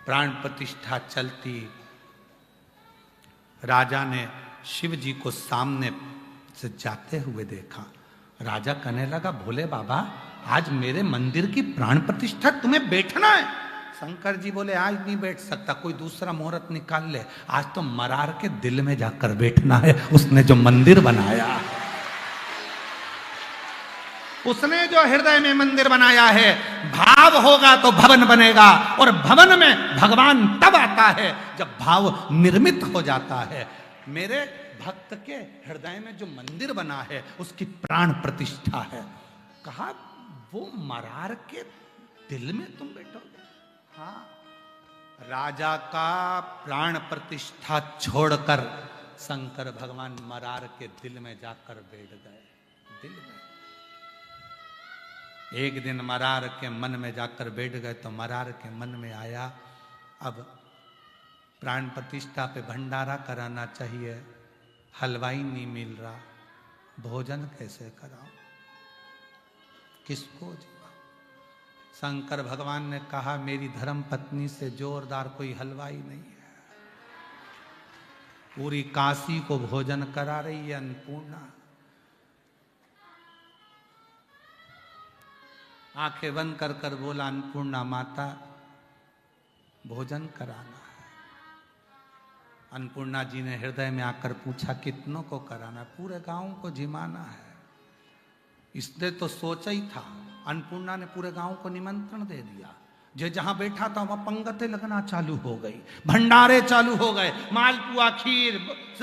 प्राण प्रतिष्ठा चलती, राजा ने शिव जी को सामने से जाते हुए देखा। राजा कहने लगा, भोले बाबा, आज मेरे मंदिर की प्राण प्रतिष्ठा, तुम्हें बैठना है? शंकर जी बोले, आज नहीं बैठ सकता, कोई दूसरा मुहूर्त निकाल ले, आज तो मरार के दिल में जाकर बैठना है, उसने जो मंदिर बनाया, उसने जो हृदय में मंदिर बनाया है। भाव होगा तो भवन बनेगा, और भवन में भगवान तब आता है जब भाव निर्मित हो जाता है। मेरे भक्त के हृदय में जो मंदिर बना है उसकी प्राण प्रतिष्ठा है। कहा, वो मरार के दिल में तुम बैठोगे? हाँ। राजा का प्राण प्रतिष्ठा छोड़कर शंकर भगवान मरार के दिल में जाकर बैठ गए। दिल में एक दिन मरार के मन में जाकर बैठ गए तो मरार के मन में आया, अब प्राण प्रतिष्ठा पे भंडारा कराना चाहिए, हलवाई नहीं मिल रहा, भोजन कैसे कराओ, किसको जीवाओ? शंकर भगवान ने कहा, मेरी धर्म पत्नी से जोरदार कोई हलवाई नहीं है, पूरी काशी को भोजन करा रही है अन्नपूर्णा। आंखें बंद कर कर बोला, अन्नपूर्णा माता, भोजन कराना है। अन्नपूर्णा जी ने हृदय में आकर पूछा, कितनों को कराना? पूरे गांव को जिमाना है। इसने तो सोचा ही था अन्नपूर्णा ने पूरे गांव को निमंत्रण दे दिया। जो जहां बैठा था वहां पंगतें लगना चालू हो गई, भंडारे चालू हो गए, मालपुआ, खीर,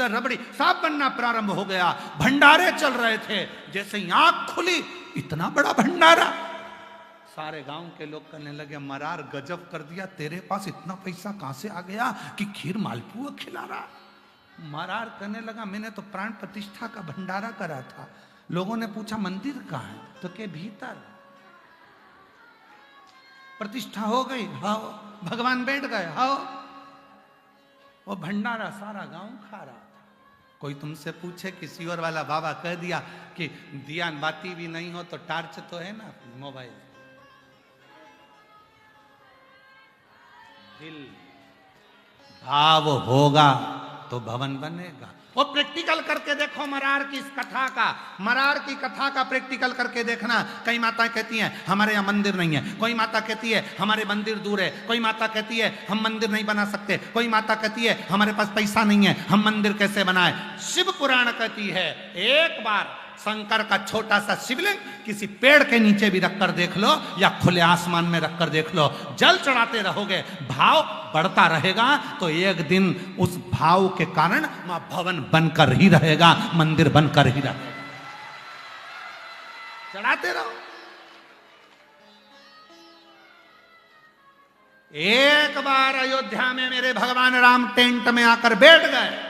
रबड़ी सब बनना प्रारंभ हो गया, भंडारे चल रहे थे। जैसे ही आंख खुली, इतना बड़ा भंडारा। सारे गांव के लोग कहने लगे, मरार गजब कर दिया, तेरे पास इतना पैसा कहां से आ गया कि खीर मालपुआ खिला रहा। मरार कहने लगा, मैंने तो प्राण प्रतिष्ठा का भंडारा करा था। लोगों ने पूछा मंदिर कहाँ है, तो के भीतर प्रतिष्ठा हो गई, हाओ भगवान बैठ गए, हाओ। वो भंडारा सारा गांव खा रहा था। कोई तुमसे पूछे, किसी और वाला बाबा कह दिया कि दिया बाती भी नहीं हो तो टार्च तो है ना मोबाइल। दिल भाव होगा तो भवन बनेगा। वो प्रैक्टिकल करके देखो मरार की इस कथा का, मरार की कथा का प्रैक्टिकल करके देखना। कई माता कहती हैं हमारे यहाँ मंदिर नहीं है, कोई माता कहती है हमारे मंदिर दूर है, कोई माता कहती है हम मंदिर नहीं बना सकते, कोई माता कहती है हमारे पास पैसा नहीं है, हम मंदिर कैसे बनाए। शिव पुराण कहती है एक बार शंकर का छोटा सा शिवलिंग किसी पेड़ के नीचे भी रखकर देख लो या खुले आसमान में रखकर देख लो, जल चढ़ाते रहोगे, भाव बढ़ता रहेगा तो एक दिन उस भाव के कारण वहां भवन बनकर ही रहेगा, मंदिर बनकर ही रहेगा। चढ़ाते रहो। एक बार अयोध्या में मेरे भगवान राम टेंट में आकर बैठ गए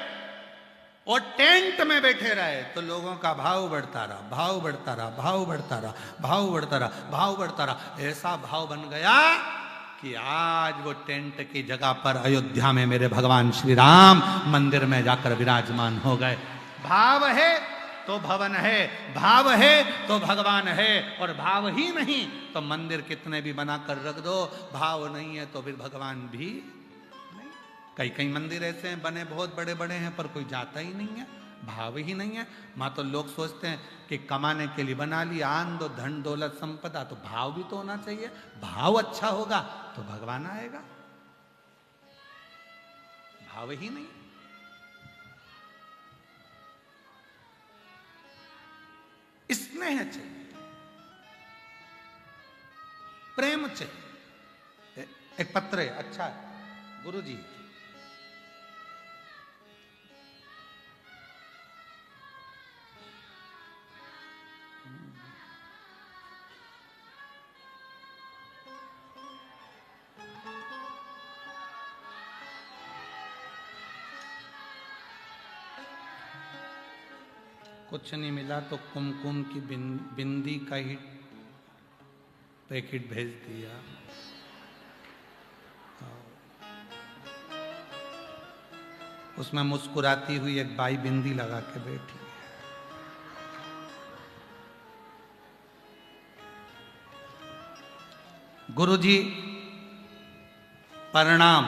और टेंट में बैठे रहे तो लोगों का भाव बढ़ता रहा, भाव बढ़ता रहा, भाव बढ़ता रहा, भाव बढ़ता रहा, भाव बढ़ता रहा। ऐसा भाव बन गया कि आज वो टेंट की जगह पर अयोध्या में मेरे भगवान श्री राम मंदिर में जाकर विराजमान हो गए। भाव है तो भवन है, भाव है तो भगवान है, और भाव ही नहीं तो मंदिर कितने भी बनाकर रख दो, भाव नहीं है तो फिर भगवान भी। कई कई मंदिर ऐसे हैं बने बहुत बड़े बड़े हैं पर कोई जाता ही नहीं है, भाव ही नहीं है। मां तो लोग सोचते हैं कि कमाने के लिए बना लिया, आन दो धन दौलत संपदा, तो भाव भी तो होना चाहिए। भाव अच्छा होगा तो भगवान आएगा, भाव ही नहीं। स्नेह चाहिए, प्रेम चाहिए। एक पत्र है, अच्छा है गुरु जी, कुछ नहीं मिला तो कुमकुम की बिंदी का ही पैकेट भेज दिया। उसमें मुस्कुराती हुई एक बाई बिंदी लगा के बैठी। गुरुजी प्रणाम।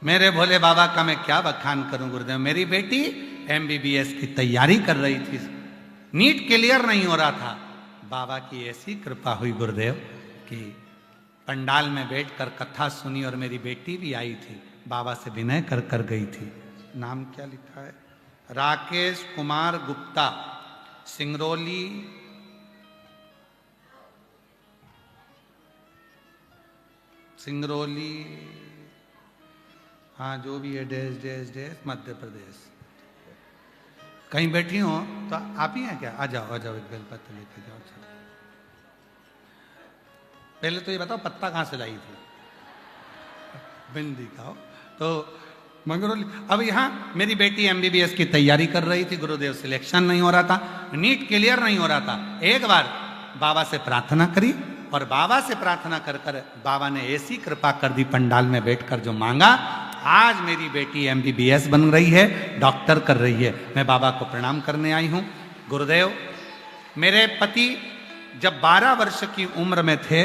मेरे भोले बाबा का मैं क्या बखान करूं गुरुदेव। मेरी बेटी MBBS की तैयारी कर रही थी, नीट क्लियर नहीं हो रहा था। बाबा की ऐसी कृपा हुई गुरुदेव कि पंडाल में बैठकर कथा सुनी और मेरी बेटी भी आई थी, बाबा से विनय कर कर गई थी। नाम क्या लिखा है? राकेश कुमार गुप्ता, सिंगरौली हाँ जो भी है, डेस डेस डेस मध्य प्रदेश। कहीं बैठी हो तो आप ही हैं क्या? आ जाओ एक बेलपत्र लेके जाओ। चलो पहले तो ये बताओ पत्ता कहाँ से लाई थी? बिंदी का हो तो मंगरौली। अब यहाँ मेरी बेटी MBBS की तैयारी कर रही थी, गुरुदेव सिलेक्शन नहीं हो रहा था, नीट क्लियर नहीं हो रहा था। एक बार बाबा से प्रार्थना करी और बाबा से प्रार्थना कर कर बाबा ने ऐसी कृपा कर दी, पंडाल में बैठकर जो मांगा, आज मेरी बेटी MBBS बन रही है, डॉक्टर कर रही है। मैं बाबा को प्रणाम करने आई हूँ। गुरुदेव, मेरे पति जब 12 वर्ष की उम्र में थे,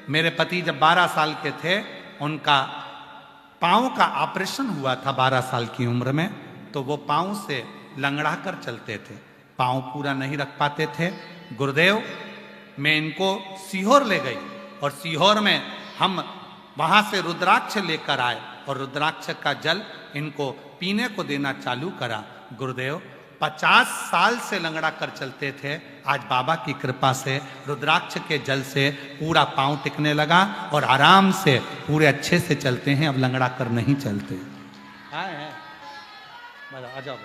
मेरे पति जब 12 साल के थे, उनका पाँव का ऑपरेशन हुआ था 12 साल की उम्र में। तो वो पाँव से लंगड़ा कर चलते थे, पाँव पूरा नहीं रख पाते थे। गुरुदेव, मैं इनको सीहोर ले गई और सीहोर में हम वहाँ से रुद्राक्ष लेकर आए और रुद्राक्ष का जल इनको पीने को देना चालू करा। गुरुदेव, 50 साल से लंगड़ा कर चलते थे, आज बाबा की कृपा से रुद्राक्ष के जल से पूरा पांव टिकने लगा और आराम से पूरे अच्छे से चलते हैं। अब लंगड़ा कर नहीं चलते। आ जाओ।